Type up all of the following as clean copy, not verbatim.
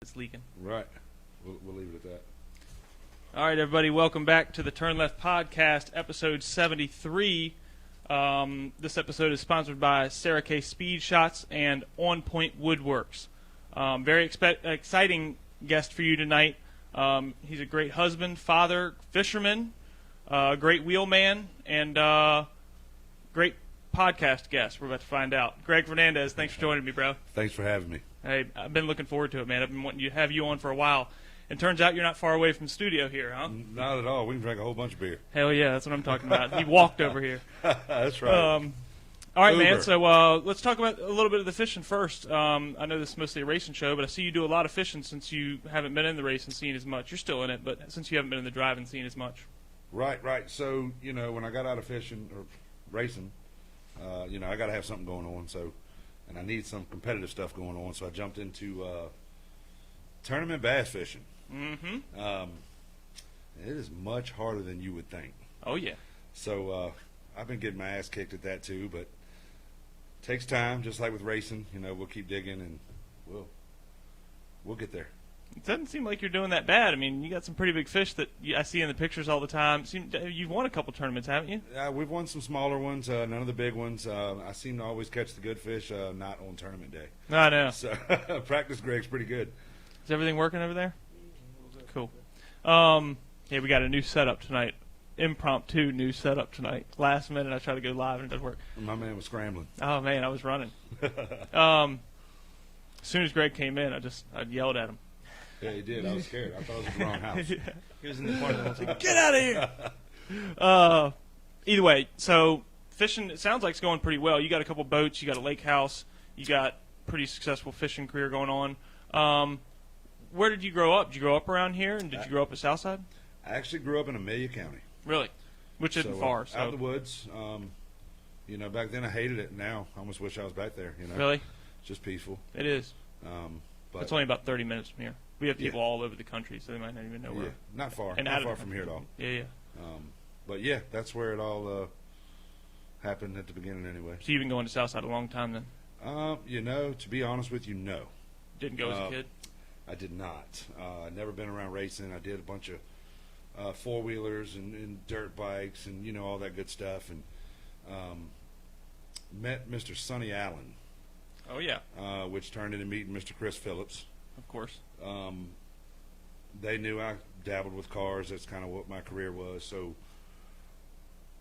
It's leaking. Right. We'll leave it at that. All right, everybody, welcome back to the Turn Left Podcast, episode 73. This episode is sponsored by Sarah K. Speed Shots and On Point Woodworks. Very exciting guest for you tonight. He's a great husband, father, fisherman, great wheelman, and great podcast guest. We're about to find out. Greg Fernandez, thanks for joining me, bro. Thanks for having me. Hey, I've been looking forward to it, man. I've been wanting to have you on for a while. And turns out you're not far away from the studio here, huh? Not at all. We can drink a whole bunch of beer. Hell yeah, that's what I'm talking about. He walked over here. That's right. All right, Uber. man. So let's talk about a little bit of the fishing first. I know this is mostly a racing show, but I see you do a lot of fishing since you haven't been in the racing scene as much. You're still in it, but since you haven't been in the driving scene as much. Right. So, when I got out of fishing or racing, I got to have something going on. So, and I need some competitive stuff going on. So I jumped into tournament bass fishing. Mm-hmm. It is much harder than you would think. Oh, yeah. So I've been getting my ass kicked at that too, but it takes time, just like with racing. We'll keep digging and we'll get there. It doesn't seem like you're doing that bad. I mean, you got some pretty big fish that I see in the pictures all the time. You've won a couple tournaments, haven't you? We've won some smaller ones, none of the big ones. I seem to always catch the good fish, not on tournament day. I know. So practice Greg's pretty good. Is everything working over there? Cool. Yeah, we got a new setup tonight. Impromptu new setup tonight. Last minute I tried to go live and it doesn't work. My man was scrambling. Oh, man, I was running. As soon as Greg came in, I yelled at him. Yeah, he did. I was scared. I thought it was the wrong house. He was in the corner. I was like, get out of here! Either way, so fishing, it sounds like it's going pretty well. You got a couple boats. You got a lake house. You got pretty successful fishing career going on. Where did you grow up? Did you grow up around here, and did you grow up at Southside? I actually grew up in Amelia County. Really? Which isn't far. So. Out in the woods. Back then I hated it. Now I almost wish I was back there. Really? It's just peaceful. It is. But it's only about 30 minutes from here. We have people all over the country, so they might not even know where. Yeah, not far. And not far from here at all. Yeah. But yeah, that's where it all happened at the beginning anyway. So you've been going to Southside a long time then? To be honest with you, no. Didn't go as a kid? I did not. I'd never been around racing. I did a bunch of four-wheelers and dirt bikes and, all that good stuff. And met Mr. Sonny Allen. Oh, yeah. Which turned into meeting Mr. Chris Phillips. Of course. They knew I dabbled with cars. That's kind of what my career was. So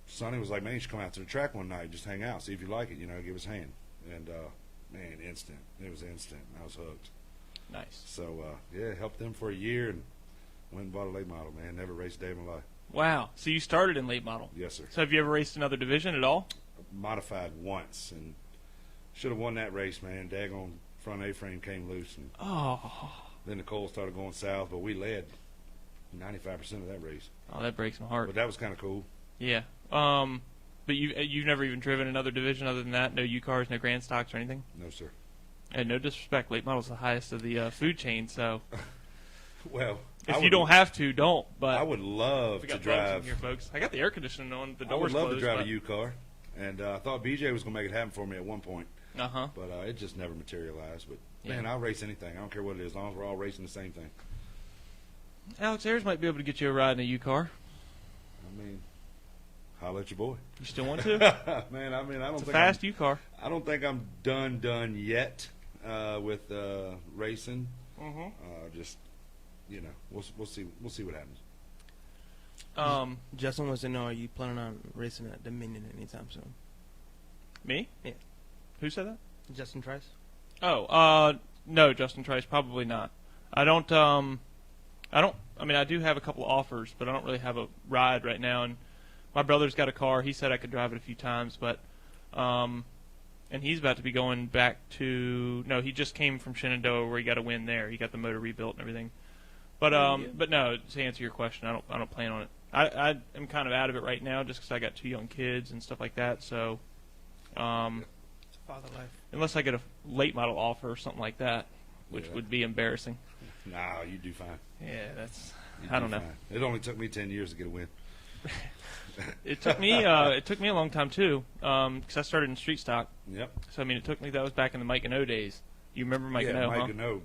Sonny was like, man, you should come out to the track one night, just hang out, see if you like it, give us a hand. And, man, instant. It was instant. I was hooked. Nice. So, helped them for a year and went and bought a late model, man. Never raced a day in my life. Wow. So you started in late model? Yes, sir. So have you ever raced another division at all? Modified once and should have won that race, man. Daggone front A-frame came loose. And then the coal started going south, but we led 95% of that race. Oh, that breaks my heart. But that was kind of cool. Yeah. But you've never even driven another division other than that? No U-cars, no Grand Stocks or anything? No, sir. And no disrespect, late model's the highest of the food chain, so... Well, if you don't have to, don't. But I would love to drive. Here, folks. I got the air conditioning on. The door's I would love closed, to drive a U-car, and I thought BJ was going to make it happen for me at one point. But it just never materialized. But man, I'll race anything. I don't care what it is, as long as we're all racing the same thing. Alex Ayers might be able to get you a ride in a U-car. I mean, holla at your boy. You still want to? Man, I don't it's think a fast U-car. I don't think I'm done yet with racing. Just. We'll see what happens. Justin wants to know: are you planning on racing at Dominion anytime soon? Me? Yeah. Who said that? Justin Trice. Oh, no, Justin Trice, probably not. I mean, I do have a couple of offers, but I don't really have a ride right now. And my brother's got a car. He said I could drive it a few times, but and he's about to be going back to. No, he just came from Shenandoah where he got a win there. He got the motor rebuilt and everything. But no, to answer your question, I don't plan on it. I am kind of out of it right now just because I got 2 young kids and stuff like that. So, it's a father life. Unless I get a late model offer or something like that, which would be embarrassing. No, you do fine. Yeah, I don't know. Fine. It only took me 10 years to get a win. It took me a long time too, because I started in street stock. Yep. So I mean, that was back in the Mike and O days. You remember Mike and O? Mike and O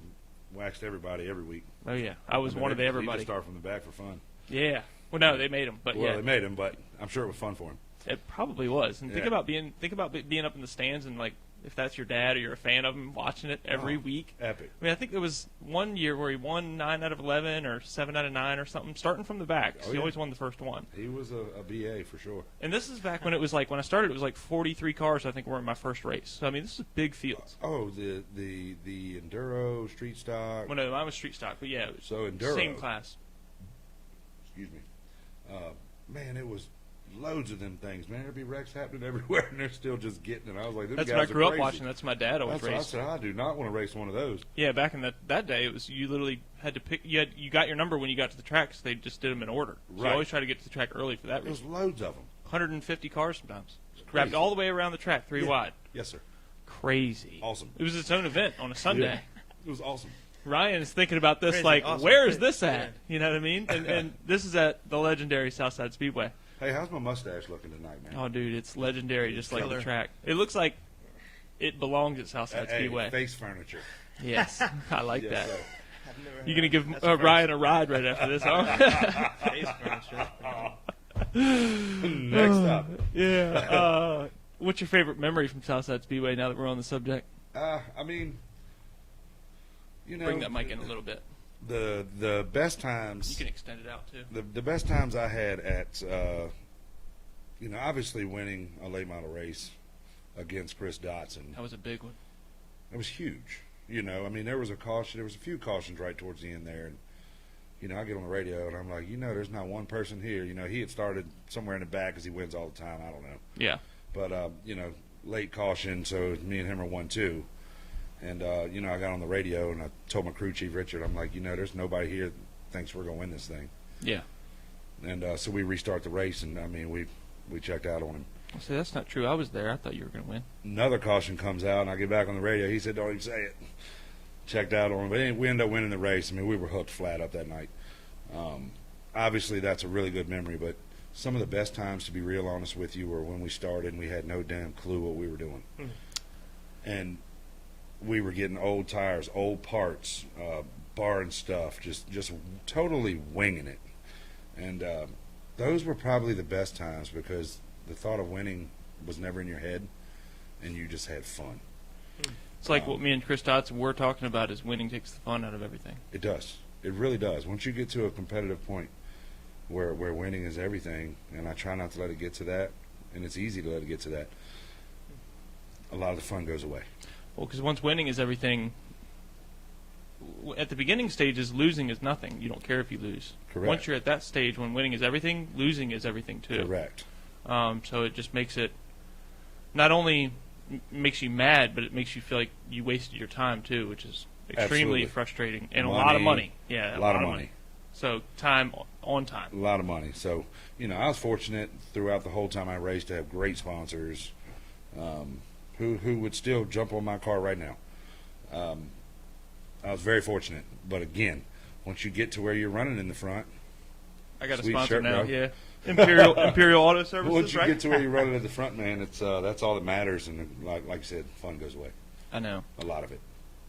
waxed everybody every week. Oh yeah, I was one of the He everybody. just started from the back for fun. Yeah. Well, no, they made him, but Well, yeah, they made him, but I'm sure it was fun for him. it probably was. And think Yeah. about being up in the stands and like if that's your dad or you're a fan of him, watching it every Oh, week. Epic. I mean, I think there was one year where he won 9 out of 11 or 7 out of 9 or something, starting from the back. So Oh, he yeah. always won the first one. He was a BA for sure. And this is back when it was like, when I started, it was like 43 cars, I think, were in my first race. So, I mean, this is big fields. Oh, the Enduro street stock. Well, no, mine was street stock, but yeah, it was So Enduro. same class. Excuse me. Man, it was loads of them things. Man, there'd be wrecks happening everywhere, and they're still just getting it. I was like, them That's guys what I grew are up crazy. watching. That's what my dad always That's what I raced. said. I do not want to race one of those. Yeah, back in that day, it was you literally had to pick. You got your number when you got to the track, so they just did them in order. So Right. you always try to get to the track early for that There was reason. loads of them. 150 cars sometimes, crazy. wrapped all the way around the track, 3 Yeah. wide. Yes, sir. Crazy. Awesome. It was its own event on a Sunday. Yeah. It was awesome. Ryan is thinking about this Crazy, like, awesome. where is this at? Yeah. You know what I mean? And this is at the legendary Southside Speedway. Hey, how's my mustache looking tonight, man? Oh, dude, it's legendary, just like the Killer. track. It looks like it belongs at Southside Hey, Speedway. face furniture. Yes, I like Yes, that. sir. I've never You're gonna give That's the Ryan a ride right after this, huh? first face furniture. That's pretty Next up. Yeah. What's your favorite memory from Southside Speedway? Now that we're on the subject, I mean, you know, bring that mic in a little bit. the best You times. can extend it out too. The best times I had at, you know, obviously winning a late model race against Chris Dotson. That was a big one. It was huge. You know, I mean, there was a caution. There was a few cautions right towards the end there, and you know, I get on the radio and I'm like, you know, there's not one person here. You know, he had started somewhere in the back because he wins all the time. I don't know, Yeah. but you know, late caution, so me and him are 1-2. And you know, I got on the radio and I told my crew chief Richard, I'm like, you know, there's nobody here that thinks we're gonna win this thing. Yeah. And so we restart the race, and I mean, we checked out on him. I said, that's not true. I was there. I thought you were gonna win. Another caution comes out, and I get back on the radio. He said, don't even say it. Checked out on him, but we ended up winning the race. I mean, we were hooked flat up that night. Obviously, that's a really good memory, but some of the best times, to be real honest with you, were when we started and we had no damn clue what we were doing. And we were getting old tires, old parts, barring stuff, just totally winging it. And those were probably the best times because the thought of winning was never in your head, and you just had fun. It's like what me and Chris Dotson were talking about is winning takes the fun out of everything. It does. It really does. Once you get to a competitive point where winning is everything, and I try not to let it get to that, and it's easy to let it get to that, a lot of the fun goes away. Well, because once winning is everything, at the beginning stages, losing is nothing. You don't care if you lose. Correct. Once you're at that stage, when winning is everything, losing is everything too. Correct. So it just makes it not only makes you mad, but it makes you feel like you wasted your time too, which is extremely Absolutely. frustrating and a lot of money. Yeah, A lot of money. So time on time. A lot of money. So, you know, I was fortunate throughout the whole time I raced to have great sponsors who would still jump on my car right now. I was very fortunate. But again, once you get to where you're running in the front, I got a Sweet sponsor shirt, now. bro. Yeah, Imperial Auto Services. once you right? get to where you're running at the front, man, it's that's all that matters. And like you said, fun goes away. I know. A lot of it.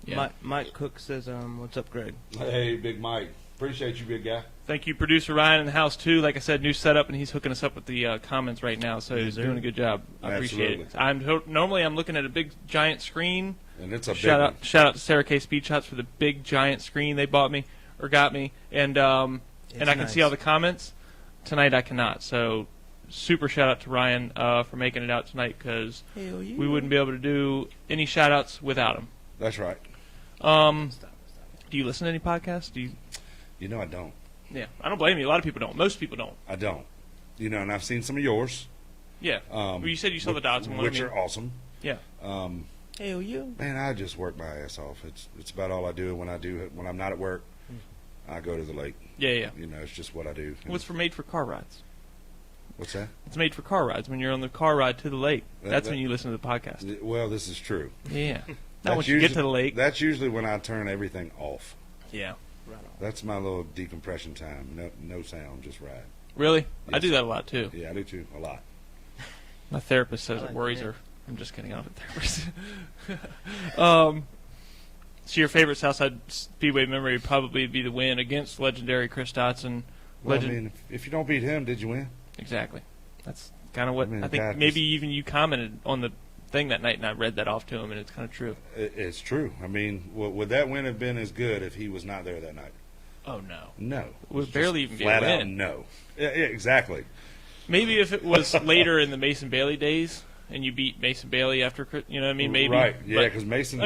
Yeah. Mike Cook says, "What's up, Greg?" Hey, Big Mike. Appreciate you, big guy. Thank you, producer Ryan in the house too. Like I said, new setup, and he's hooking us up with the comments right now. So he's sir. doing a good job. I appreciate it. Absolutely. Normally I'm looking at a big giant screen. And it's a big Shout one. out to Sarah K Speed Shots for the big giant screen they got me, and I can nice. see all the comments. Tonight I cannot. So super shout out to Ryan for making it out tonight because Hell yeah. we wouldn't be able to do any shout outs without him. That's right. Stop. Do you listen to any podcasts? Do you? You know I don't. Yeah, I don't blame you. A lot of people don't. Most people don't. I don't. You know, and I've seen some of yours. Yeah. Well, you said you saw the Dodson one. Which I mean, are awesome. yeah. Hell yeah. Man, I just work my ass off. It's about all I do. When I'm not at work, I go to the lake. Yeah, yeah. You know, it's just what I do. And What's for made for car rides? what's that? It's made for car rides. When you're on the car ride to the lake, that's that- when you listen to the podcast. Well, this is true. Yeah. Not That's once you get to usually- the lake. That's usually when I turn everything off. Yeah. Right on. That's my little decompression time. No sound, just ride. Really? I Yes. do that a lot too. Yeah, I do too. A lot. My therapist says I it like worries that. her. I'm just kidding. I'm not a therapist. So your favorite Southside Speedway memory would probably be the win against legendary Chris Dotson. Well, I mean, if you don't beat him, did you win? Exactly. That's kind of what I think. God, maybe even you commented on the thing that night, and I read that off to him, and it's kind of true. It's true. I mean, would that win have been as good if he was not there that night? Oh, no. No. It would barely even be a flat win. out no. Yeah, exactly. Maybe if it was later in the Mason Bailey days, and you beat Mason Bailey after, you know what I mean? Maybe. Right, yeah, because Mason's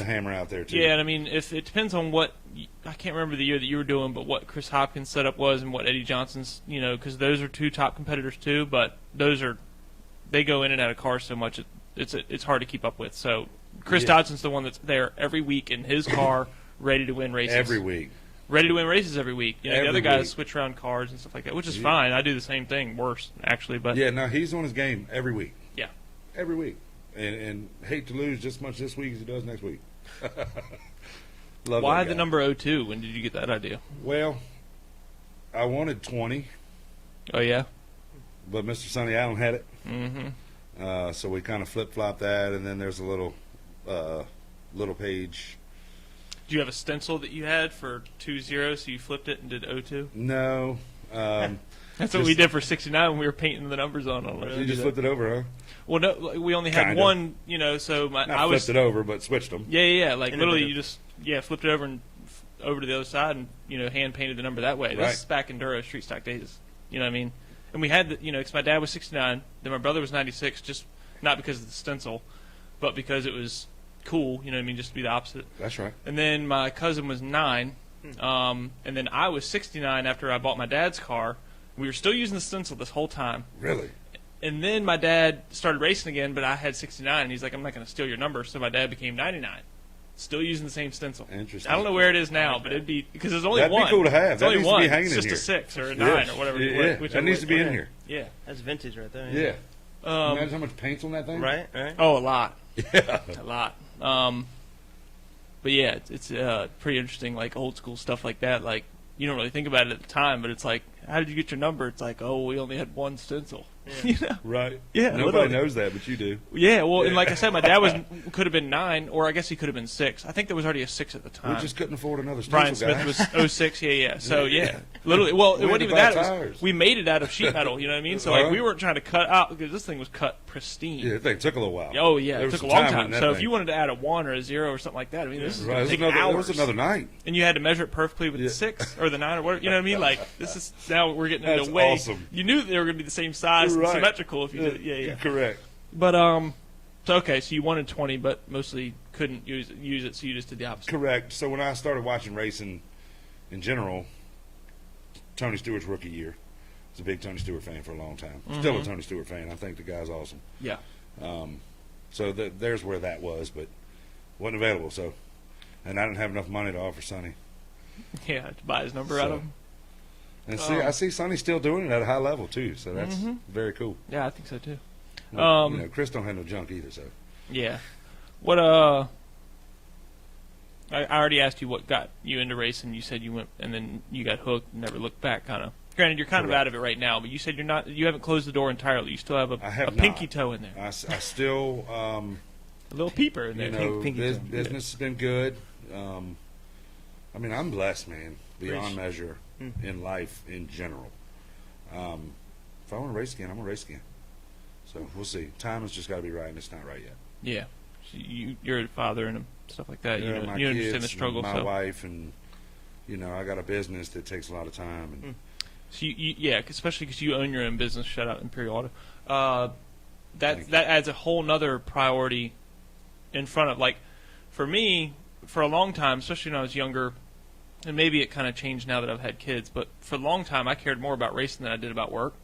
a hammer out there, too. Yeah, and I mean, if it depends on what, I can't remember the year that you were doing, but what Chris Hopkins' setup was and what Eddie Johnson's, you know, because those are two top competitors, too, but they go in and out of cars so much, it's hard to keep up with. So Chris Dodson's the one that's there every week in his car, ready to win races. Every week. Ready to win races every week. You know, Every the other guys week. switch around cars and stuff like that, which is fine. I do the same thing, worse, actually. But Yeah, no, he's on his game every week. Yeah. Every week. And hate to lose just as much this week as he does next week. Love Why that the guy. number 02? When did you get that idea? Well, I wanted 20, Oh, yeah? but Mr. Sonny Allen had it. Mm-hmm. So we kind of flip-flopped that, and then there's a little page. Do you have a stencil that you had for 20, so you flipped it and did 02? No. That's what we did for 69 when we were painting the numbers on it. You just flipped it over, huh? Well, no, like, we only had Kinda. one, you know, so Not flipped it over, but switched them. Yeah. Like, literally, Innovative. you just, flipped it over and over to the other side and, you know, hand-painted the number that way. Right. This is back in Duro street stock days. You know what I mean? And we had, because my dad was 69, then my brother was 96, just not because of the stencil, but because it was cool, you know what I mean, just to be the opposite. That's right. And then my cousin was 9, and then I was 69 after I bought my dad's car. We were still using the stencil this whole time. Really? And then my dad started racing again, but I had 69, and he's like, I'm not going to steal your number. So my dad became 99, still using the same stencil. Interesting. I don't know where it is now, but it'd be, because there's only That'd one. be cool to have. It's That only needs to one. be hanging it's in just here. a 6 or a 9 Yes. or whatever. Yeah, whichever that needs to way- be in here. Yeah. That's vintage right there. Yeah. Um, Imagine how much paint's on that thing? Right. oh, a lot. Yeah. A lot. But yeah, it's pretty interesting, like old school stuff like that. Like, you don't really think about it at the time, but it's like, how did you get your number? It's like, oh, we only had one stencil. Yeah. You know? Right. Yeah, Nobody literally. knows that, but you do. Yeah, well, and like I said, my dad could have been 9, or I guess he could have been 6. I think there was already a 6 at the time. We just couldn't afford another Brian stencil, Smith guys. was 06, yeah. So, yeah. Literally, well, We it had wasn't to even buy that. It was, tires. we made it out of sheet metal, you know what I mean? So, like, Uh-huh. we weren't trying to cut out, because this thing was cut pristine. Yeah, that thing took a little while. Oh, yeah, There it was took a some long time. in that So, if thing. you wanted to add a 1 or a 0 or something like that, I mean, this is Right, going to it take hours. was another night. And you had to measure it perfectly with Yeah. the 6 or the 9 or whatever. You know what I mean? Like, this is, now we're getting That's into way. awesome. You knew they were going to be the same size Right. and symmetrical if you did it. Yeah. Correct. But, so, okay, so you wanted 20, but mostly couldn't use it, so you just did the opposite. Correct. So when I started watching racing in general, Tony Stewart's rookie year, I was a big Tony Stewart fan for a long time. Still a Tony Stewart fan. I think the guy's awesome. Yeah. So there's where that was, but wasn't available. So, and I didn't have enough money to offer Sonny. Yeah, to buy his number out of him. And I see Sonny still doing it at a high level too. So that's very cool. Yeah, I think so, too. Chris don't have no junk either. So Yeah. What, I already asked you what got you into racing. You said you went, and then you got hooked and never looked back, kind of. Granted, you're kind of Correct. out of it right now, but you said you haven't closed the door entirely. You still have I a have pinky not. toe in there. I still A little peeper in there. you know pinky toe. business has been good. I mean, I'm blessed, man, beyond measure in life in general. If I want to race again, I'm gonna race again. So we'll see. Time has just got to be right, and it's not right yet. Yeah. So you're a father and stuff like that. Yeah, You my understand kids, the struggle. my So, wife, and I got a business that takes a lot of time. And so yeah, especially because you own your own business. Shout out Imperial Auto. Thank That adds a whole nother priority in front of, like, for me, for a long time, especially when I was younger, and maybe it kind of changed now that I've had kids, but for a long time I cared more about racing than I did about work.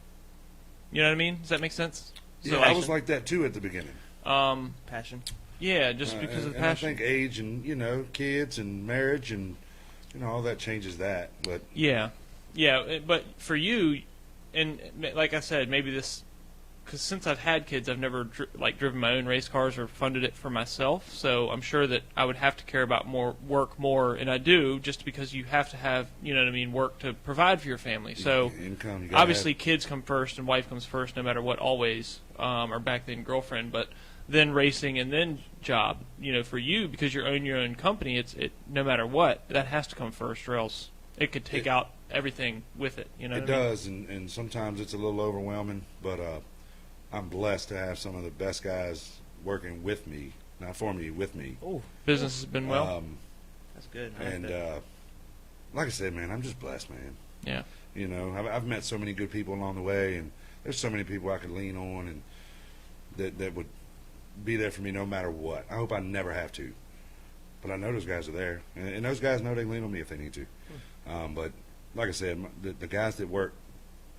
You know what I mean? Does that make sense? yeah, I was like that too at the beginning. Passion. Yeah, just because of the and I passion. think age and kids and marriage and all that changes that. But Yeah, but for you, and like I said, maybe this, because since I've had kids, I've never driven my own race cars or funded it for myself. So I'm sure that I would have to care about work more, and I do, just because you have to have, you know what I mean, work to provide for your family. So income, you gotta obviously, kids come first and wife comes first, no matter what, always, or back then girlfriend. But then racing, and then job. For you, because you own your own company, it no matter what, that has to come first, or else it could take out everything with it. It does, and sometimes it's a little overwhelming, but I'm blessed to have some of the best guys working with me, not for me, with me. Oh, business has been well. that's good. Like I said, man, I'm just blessed, man. Yeah. I've met so many good people along the way, and there's so many people I could lean on, and that would be there for me no matter what. I hope I never have to, but I know those guys are there, and those guys know they can lean on me if they need to. But like I said, the guys that work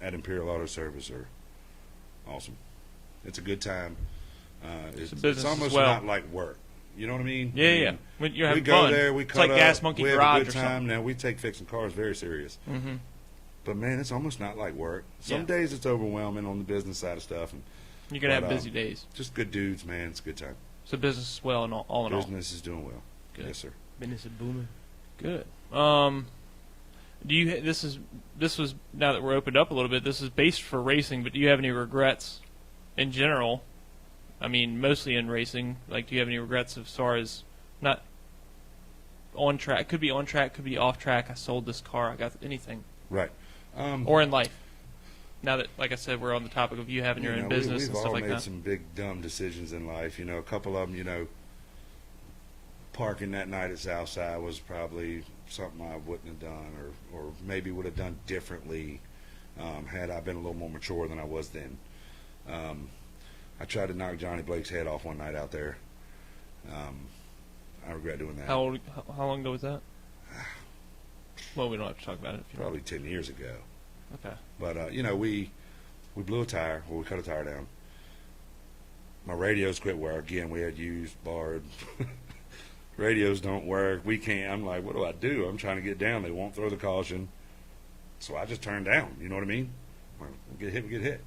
at Imperial Auto Service are awesome. It's a good time. It's almost not like work. You know what I mean? Yeah. When you're having we go fun. there, we it's cut like up, Gas Monkey we have Garage a good or time. something. Now we take fixing cars very serious. Mm-hmm. But man, it's almost not like work. Some days it's overwhelming on the business side of stuff. You're gonna have busy days. Just good dudes, man. It's a good time. So business is well, and all in all. Business is doing well. Good. Yes, sir. Business is booming. Good. Do you? This was now that we're opened up a little bit. This is based for racing, but do you have any regrets in general? I mean, mostly in racing. Like, do you have any regrets as far as not on track? Could be on track, could be off track. I sold this car. I got anything. Right. Or in life. Now that, like I said, we're on the topic of you having your own business and stuff like that. We've all made some big dumb decisions in life. A couple of them, parking that night at Southside was probably something I wouldn't have done, or maybe would have done differently had I been a little more mature than I was then. I tried to knock Johnny Blake's head off one night out there. I regret doing that. How long ago was that? Well, we don't have to talk about it. If you Probably 10 years ago. Okay. But, we blew a tire, or we cut a tire down. My radios quit work. Again, we had used, borrowed. Radios don't work. We can't. I'm like, what do I do? I'm trying to get down. They won't throw the caution. So I just turned down. You know what I mean? When we get hit, we get hit.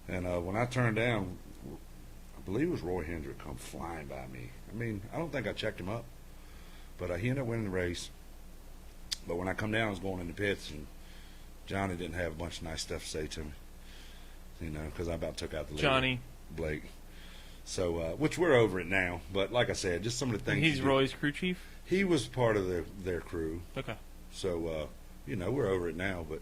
And when I turned down, I believe it was Roy Hendrick come flying by me. I mean, I don't think I checked him up. But he ended up winning the race. But when I come down, I was going in the pits, and Johnny didn't have a bunch of nice stuff to say to me, because I about took out the leader, Johnny Blake. So, which we're over it now. But like I said, just some of the things. He's Roy's crew chief? He was part of their crew. Okay. So, we're over it now. But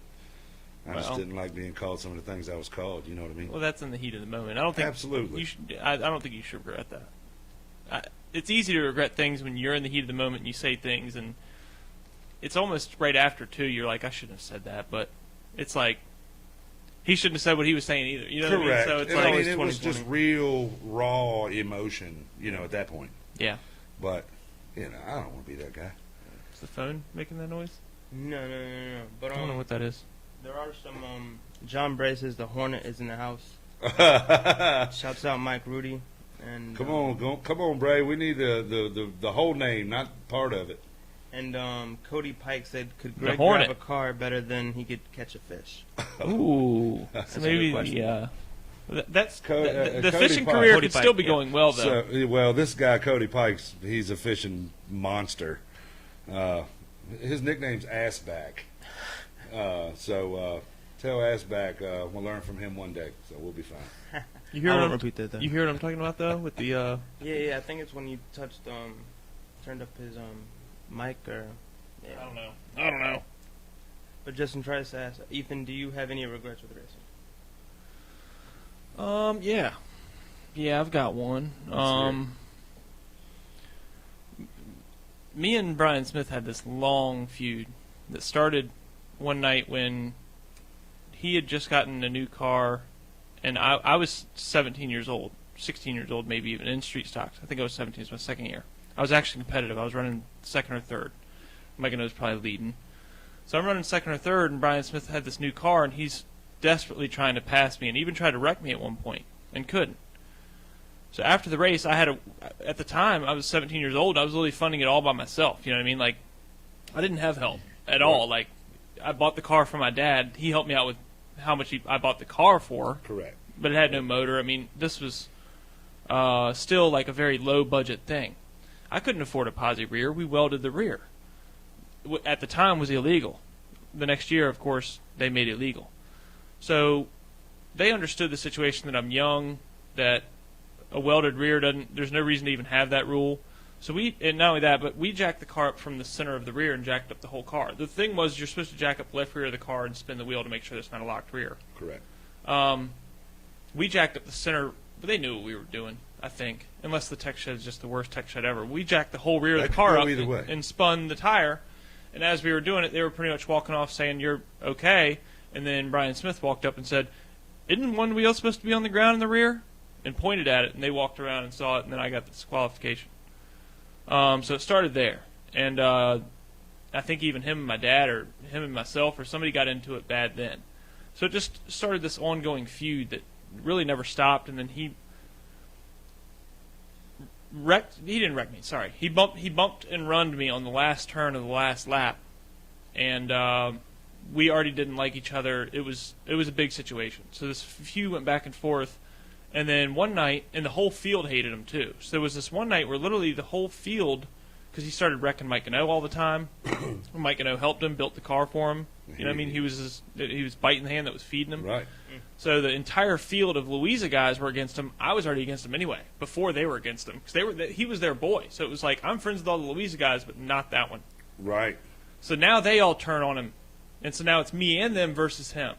I just didn't like being called some of the things I was called. You know what I mean? Well, that's in the heat of the moment. I don't think absolutely. You should. I don't think you should regret that. It's easy to regret things when you're in the heat of the moment and you say things, and it's almost right after too. You're like, I shouldn't have said that, but it's like he shouldn't have said what he was saying either. You know Correct. what I mean? So it's and always it was just real raw emotion. At that point. Yeah. But I don't want to be that guy. Is the phone making that noise? No. But I don't know what that is. There are some. John Bray says the Hornet is in the house. Shouts out Mike Rudy. And come on, Bray. We need the whole name, not part of it. And Cody Pike said, could Greg Hornet drive a car better than he could catch a fish? Ooh. That's maybe a good question. the fishing Pike. career Cody could Pike, still be yeah. going well, though. So, this guy, Cody Pikes, he's a fishing monster. His nickname's Assback. So tell Assback we'll learn from him one day, so we'll be fine. You hear I what won't I'm, repeat that, though. You hear what I'm talking about, though, with the Yeah, I think it's when you touched, turned up his mic or. Yeah. I don't know. But Justin tries to ask, Ethan, do you have any regrets with racing? Yeah, I've got one. Me and Brian Smith had this long feud that started one night when he had just gotten a new car, and I was 17 years old, 16 years old, maybe even in street stocks. I think I was 17. It was my second year. I was actually competitive. I was running second or third. Mike was probably leading. So I'm running second or third, and Brian Smith had this new car, and he's desperately trying to pass me, and even tried to wreck me at one point, and couldn't. So after the race, at the time, I was 17 years old, and I was really funding it all by myself. You know what I mean? Like, I didn't have help at all. Like, I bought the car for my dad. He helped me out with how much I bought the car for. Correct. But it had no motor. I mean, this was still like a very low-budget thing. I couldn't afford a posi rear. We welded the rear. At the time, was illegal. The next year, of course, they made it legal. So they understood the situation, that I'm young, that a welded rear doesn't. There's no reason to even have that rule. So and not only that, but we jacked the car up from the center of the rear and jacked up the whole car. The thing was, you're supposed to jack up the left rear of the car and spin the wheel to make sure there's not a locked rear. Correct. We jacked up the center, but they knew what we were doing, I think, unless the tech shed is just the worst tech shed ever. We jacked the whole rear of the car up and spun the tire, and as we were doing it, they were pretty much walking off saying, "You're okay," and then Brian Smith walked up and said, "Isn't one wheel supposed to be on the ground in the rear?" and pointed at it, and they walked around and saw it, and then I got the disqualification. So it started there, and I think even him and my dad, or him and myself, or somebody got into it bad then. So it just started this ongoing feud that really never stopped, and then he didn't wreck me, sorry. He bumped and runned me on the last turn of the last lap, and we already didn't like each other. It was a big situation. So this feud went back and forth. And then one night, and the whole field hated him too. So there was this one night where literally the whole field, because he started wrecking Mike Gano all the time. Mike Gano helped him, built the car for him. You know what I mean? He was biting the hand that was feeding him. Right. So the entire field of Louisa guys were against him. I was already against him anyway, before they were against him. Because he was their boy. So it was like, I'm friends with all the Louisa guys, but not that one. Right. So now they all turn on him. And so now it's me and them versus him.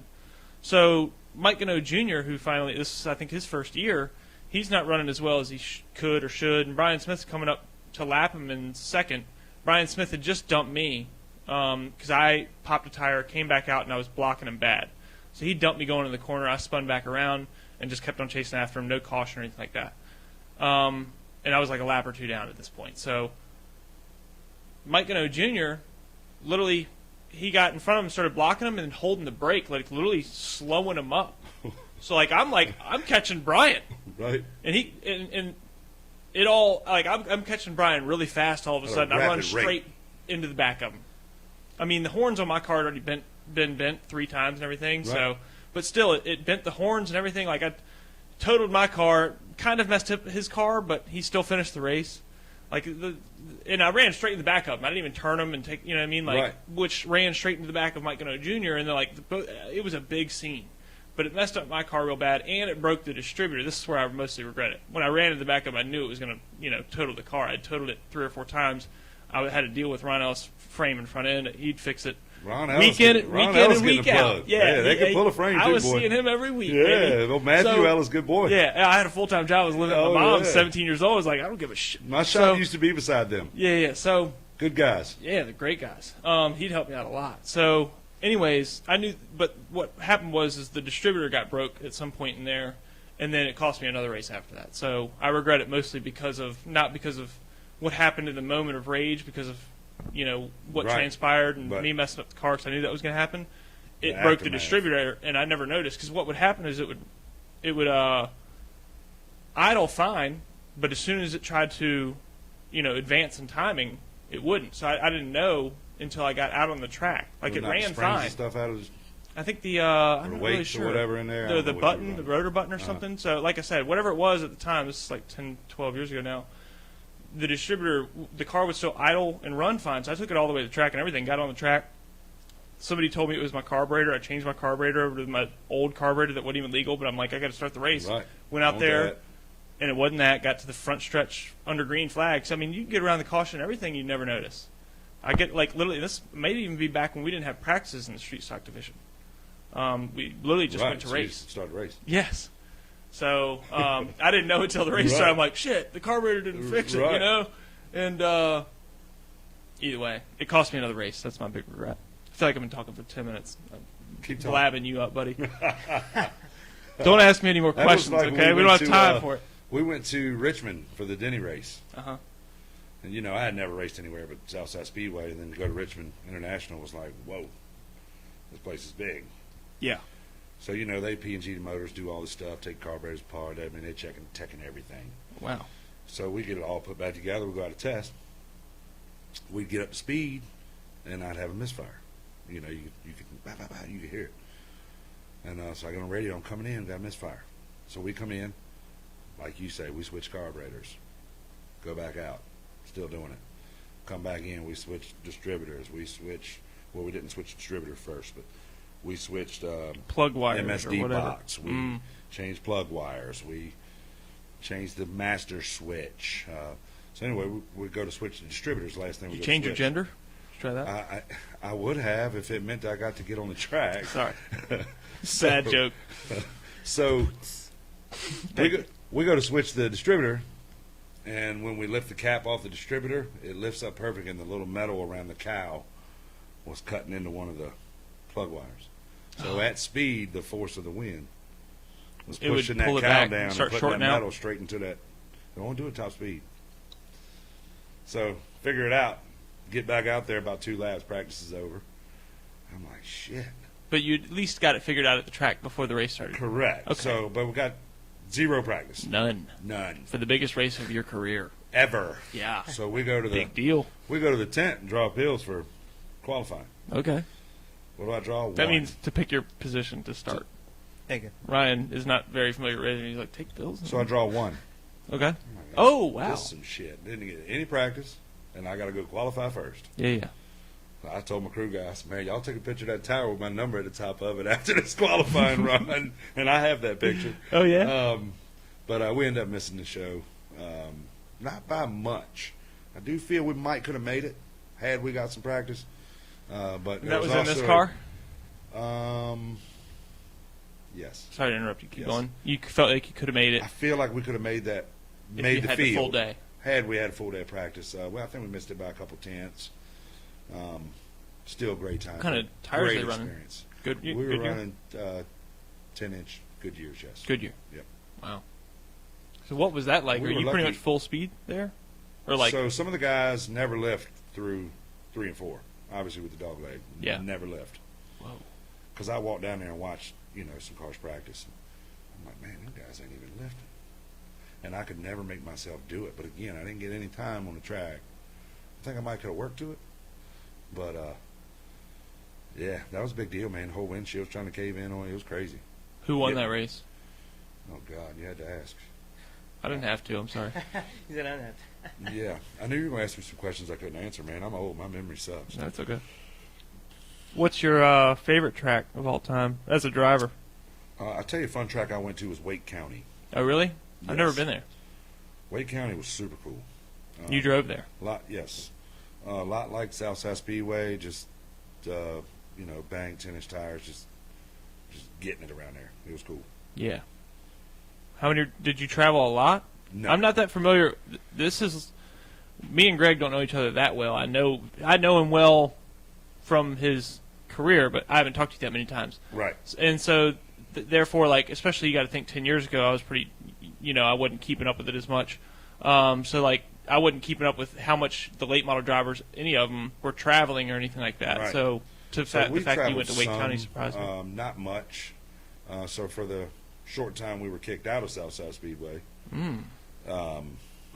So Mike Gano Jr., who finally, this is I think his first year, he's not running as well as he could or should, and Brian Smith's coming up to lap him in second. Brian Smith had just dumped me because I popped a tire, came back out, and I was blocking him bad. So he dumped me going in the corner. I spun back around and just kept on chasing after him, no caution or anything like that. And I was like a lap or two down at this point. So Mike Gano Jr., literally, he got in front of him, started blocking him, and holding the brake, like literally slowing him up. So I'm catching Brian, right? And and it all I'm catching Brian really fast. All of a sudden, I run straight into the back of him. I mean, the horns on my car had already been bent 3 times and everything. Right. So, but still, it bent the horns and everything. Like I totaled my car, kind of messed up his car, but he still finished the race. And I ran straight in the back of him. I didn't even turn him and take, you know what I mean? Right. Which ran straight into the back of Mike Gano Jr. And it was a big scene. But it messed up my car real bad, and it broke the distributor. This is where I mostly regret it. When I ran into the back of him, I knew it was going to, total the car. I totaled it 3 or 4 times. I had to deal with Ron Ellis' frame and front end. He'd fix it. Week in and week out. Yeah, they can pull a frame, too, I was seeing him every week. Yeah, well, Matthew Ellis, good boy. Yeah, I had a full-time job. I was living with my mom, 17 years old. I was like, I don't give a shit. My shop used to be beside them. Yeah, so. Good guys. Yeah, they're great guys. He'd help me out a lot. So, anyways, I knew, but what happened was the distributor got broke at some point in there, and then it cost me another race after that. So, I regret it mostly not because of what happened in the moment of rage, because of what transpired and me messing up the car because I knew that was going to happen. It broke the distributor, and I never noticed, because what would happen is it would idle fine, but as soon as it tried to advance in timing, it wouldn't. So I didn't know until I got out on the track. It ran fine. Stuff out of I think I'm not really sure. Or whatever in there. The button, the rotor button or something. So like I said, whatever it was at the time, this is like 10, 12 years ago now, the distributor, the car would still idle and run fine. So I took it all the way to the track and everything, got on the track. Somebody told me it was my carburetor. I changed my carburetor over to my old carburetor that wasn't even legal, but I'm like, I got to start the race. Right. Went out there, and it wasn't that. Got to the front stretch under green flags. I mean, you can get around the caution and everything, you'd never notice. I get, literally, this may even be back when we didn't have practices in the street stock division. We literally just went to race. Started race. Yes. So I didn't know until the race started. I'm like, shit, the carburetor didn't fix it, And either way, it cost me another race. That's my big regret. I feel like I've been talking for 10 minutes. Keep blabbing you up, buddy. Don't ask me any more questions, okay? We don't have time for it. We went to Richmond for the Denny race. Uh-huh. And, I had never raced anywhere but Southside Speedway. And then to go to Richmond International was like, whoa, this place is big. Yeah. So, they P&G motors, do all this stuff, take carburetors apart. I mean, they're checking everything. Wow. So we get it all put back together. We go out to test. We'd get up to speed, and I'd have a misfire. You could, you could hear it. And so I go on the radio, I'm coming in, got a misfire. So we come in, like you say, we switch carburetors. Go back out, still doing it. Come back in, we switch distributors. We didn't switch distributor first, but we switched plug wires MSD or whatever. box. We changed plug wires. We Change the master switch. So anyway, we go to switch the distributors. Last thing we You go change to your switch. gender? Try that. I would have if it meant I got to get on the track. Sorry. Sad joke. So we go to switch the distributor, and when we lift the cap off the distributor, it lifts up perfect, and the little metal around the cowl was cutting into one of the plug wires. So at speed, the force of the wind was It would pushing that pull it cowl back down and and start putting that shorting out. metal straight into that. It won't do it top speed. So figure it out. Get back out there about 2 laps. Practice is over. I'm like, shit. But you at least got it figured out at the track before the race started. Correct. Okay. So, but we got 0 practice. None. None. For the biggest race of your career. Ever. Yeah. So we go to the Big deal. We go to the tent and draw pills for qualifying. Okay. What do I draw? That 1. means to pick your position to start. Take it. Ryan is not very familiar with racing. He's like, take pills. So I draw 1. Okay. Oh, my God. Oh, wow. This is some shit. Didn't get any practice, and I got to go qualify first. Yeah. I told my crew guys, man, y'all take a picture of that tower with my number at the top of it after this qualifying run, and I have that picture. Oh, yeah? But we ended up missing the show, not by much. I do feel we might could have made it had we got some practice. But That was in this car? Yes. Sorry to interrupt you. Keep Yes. going. You felt like you could have made it I feel like we could have made that, if made you the had field. the full day. Had we had a full day of practice. Well, I think we missed it by a couple tenths. Still great time. What kind of tires Great they running? experience. Good, We were good year? running 10-inch Goodyears, yes. Good year. Yep. Wow. So what was that like? We Are were you pretty lucky. much full speed there? Or like, So some of the guys never left through 3 and 4, obviously with the dog leg. Yeah. Never left. whoa. Because I walked down there and watched, some cars practice. I'm like, man, them guys ain't even lifting. And I could never make myself do it. But again, I didn't get any time on the track. I think I might could have worked to it. But, yeah, that was a big deal, man. The whole windshield was trying to cave in on it. It was crazy. Who won Yeah. that race? Oh, God, you had to ask. I didn't have to. I'm sorry. He said I don't have to. Yeah, I knew you were going to ask me some questions I couldn't answer, man. I'm old. My memory sucks. That's okay. What's your favorite track of all time as a driver? I'll tell you a fun track I went to was Wake County. Oh, really? I've never Yes. been there. Wake County was super cool. You drove there? Yes. A lot like Southside Speedway, just, bang 10-inch tires, just getting it around there. It was cool. Yeah. How many did you travel a lot? No. I'm not that familiar. This is me and Greg don't know each other that well. I know him well from his career, but I haven't talked to you that many times. Right. And so, therefore, like especially you got to think 10 years ago, I was pretty, I wasn't keeping up with it as much. So like I wasn't keeping up with how much the late model drivers, any of them, were traveling or anything like that. Right. So So the we fact that you went traveled to Wake some, County surprised me. Not much. So for the short time we were kicked out of Southside Speedway. I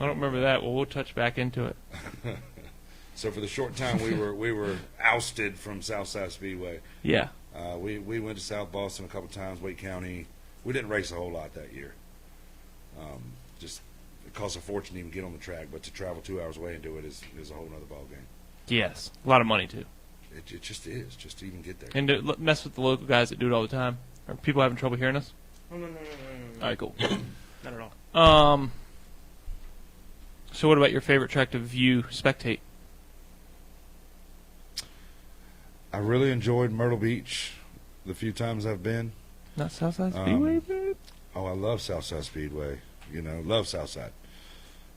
don't remember that. Well, we'll touch back into it. So for the short time we were ousted from Southside Speedway. Yeah. We went to South Boston a couple times, Wake County. We didn't race a whole lot that year. Just it costs a fortune to even get on the track, but to travel 2 hours away and do it is a whole other ball game. Yes. A lot of money too. It just is, just to even get there. And to mess with the local guys that do it all the time. Are people having trouble hearing us? No. All right, cool. Not at all. So what about your favorite track to view, spectate? I really enjoyed Myrtle Beach the few times I've been. Not Southside Speedway, babe? Oh, I love Southside Speedway. Love Southside.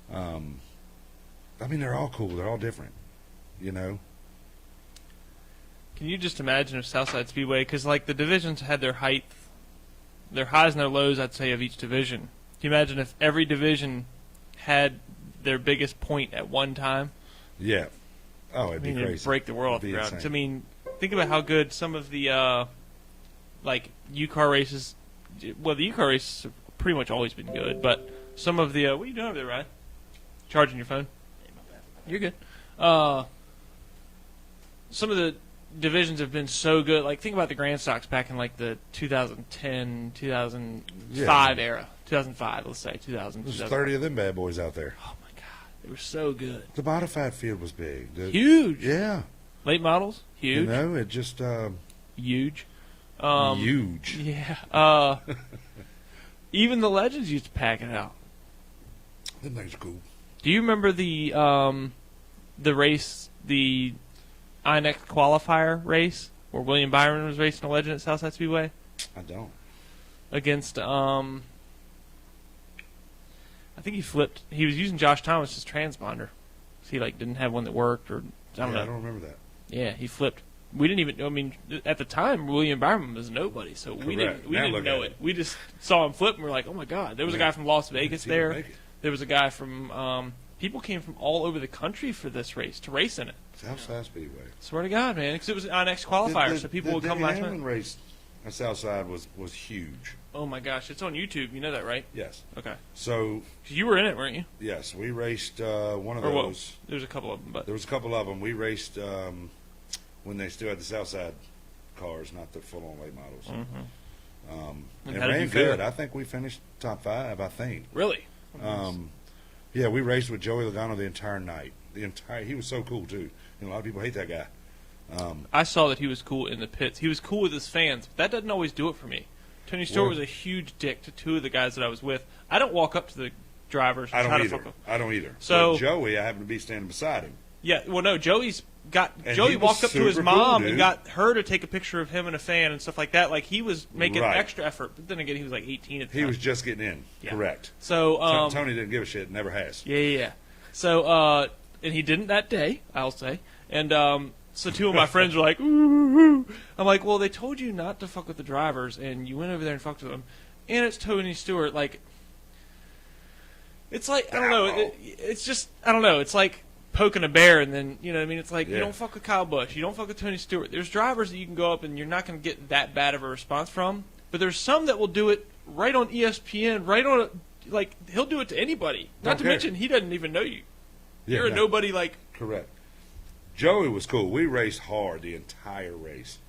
They're all cool. They're all different. Can you just imagine if Southside Speedway, because like the divisions had their height, their highs and their lows, I'd say, of each division. Can you imagine if every division had their biggest point at one time? Yeah. Oh, it'd be It'd crazy. break the world off It'd the be ground. insane. I mean, think about how good some of the U-Car races. Well, the U-Car races have pretty much always been good, but some of the what are you doing over there, Ryan? Charging your phone? You're good. Some of the divisions have been so good. Like, think about the Grand Stocks back in like the 2010, 2005 era. 2005, let's say 2000. There's 2000. 30 of them bad boys out there. Oh my God, they were so good. The modified field was big. Huge. Yeah. Late models, huge. It just Huge. huge. Yeah. Even the legends used to pack it out. Them things are cool. Do you remember the race, the INEX qualifier race, where William Byron was racing a Legend at Southside Speedway? I don't. Against, I think he flipped. He was using Josh Thomas's transponder. He didn't have one that worked, or I don't know. I don't remember that. Yeah, he flipped. We didn't even. I mean, at the time, William Byron was nobody, so we didn't know it. We just saw him flip, and we were like, "Oh my God!" There was a guy from Las Vegas there. There was a guy from. People came from all over the country for this race to race in it. Southside Speedway. Swear to God, man, because it was an INEX qualifier, so people would come last minute. The race at Southside was huge. Oh my gosh, it's on YouTube. You know that, right? Yes. Okay. So. 'Cause you were in it, weren't you? Yes, we raced one of those. There's a couple of them, but there was a couple of them. We raced when they still had the Southside cars, not the full-on late models. Mm-hmm. It ran good. I think we finished top 5. I think. Really? Yeah, we raced with Joey Logano the entire night. He was so cool too. A lot of people hate that guy. I saw that he was cool in the pits. He was cool with his fans, but that doesn't always do it for me. Tony Stewart was a huge dick to 2 of the guys that I was with. I don't walk up to the drivers. I don't either. So but Joey, I happen to be standing beside him. Yeah, well, no, Joey walked up to his mom and got her to take a picture of him and a fan and stuff like that. Like, he was making extra effort. But then again, he was 18 at the time. He was just getting in. Yeah. Correct. So Tony didn't give a shit. Never has. Yeah. So and he didn't that day, I'll say. And so 2 of my friends were like, ooh. I'm like, well, they told you not to fuck with the drivers, and you went over there and fucked with them. And it's Tony Stewart. Like, it's like, I don't know. It's just, I don't know. It's like poking a bear, and then, you know what I mean? It's like, you don't fuck with Kyle Busch. You don't fuck with Tony Stewart. There's drivers that you can go up and you're not going to get that bad of a response from, but there's some that will do it right on ESPN, right on, like, he'll do it to anybody. Not to mention, he doesn't even know you. You're a nobody, like. Correct. Joey was cool. We raced hard the entire race.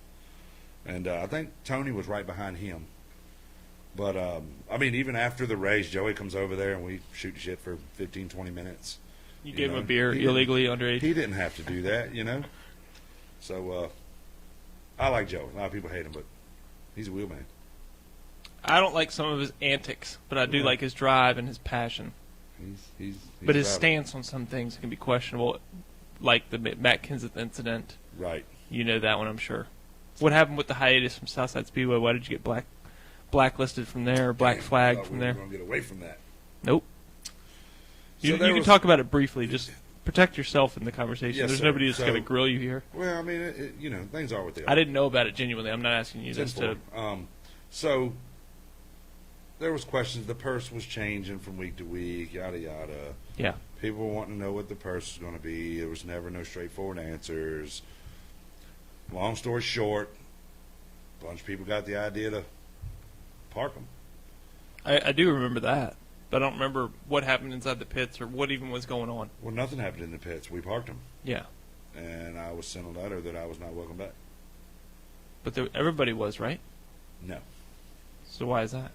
And I think Tony was right behind him. But, I mean, even after the race, Joey comes over there and we shoot shit for 15, 20 minutes. You gave him a beer illegally underage? He didn't have to do that, you know. So, I like Joey. A lot of people hate him, but he's a wheelman. I don't like some of his antics, but I do like his drive and his passion. He's but his stance on some things can be questionable, like the Matt Kenseth incident. Right. You know that one, I'm sure. What happened with the hiatus from Southside Speedway? Why did you get blacklisted from there, or black flagged from there? We were going to get away from that. Nope. You can talk about it briefly. Just protect yourself in the conversation. Yes, There's nobody that's going to grill you here. Well, I mean, you know, things are what they are. I didn't know about it genuinely. I'm not asking you this to. So there was questions. The purse was changing from week to week, yada yada. Yeah. People were wanting to know what the purse was going to be. There was never no straightforward answers. Long story short, a bunch of people got the idea to park them. I do remember that, but I don't remember what happened inside the pits or what even was going on. Well, nothing happened in the pits. We parked them. Yeah. And I was sent a letter that I was not welcome back. But everybody was, right? No. So why is that?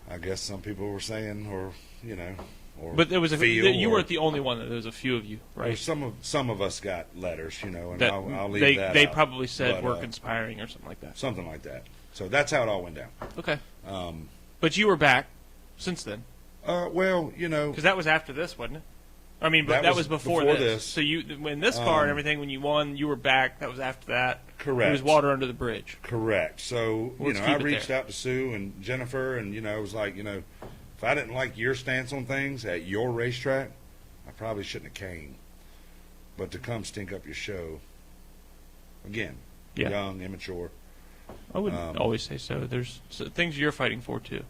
I guess some people were saying, or you know, or but there was you weren't the only one. There was a few of you, right? Some of us got letters, you know, and that I'll leave that. They out. probably said but, we're conspiring or something like that. Something like that. So that's how it all went down. Okay. But you were back since then. Well, you know, because that was after this, wasn't it? I mean, but that was before this. So when this car and everything, when you won, you were back. That was after that. Correct. It was water under the bridge. Correct. So, you know, I reached out to Sue and Jennifer, and, you know, it was like, you know, if I didn't like your stance on things at your racetrack, I probably shouldn't have came. But to come stink up your show, again, young, immature. I would always say so. There's things you're fighting for, too.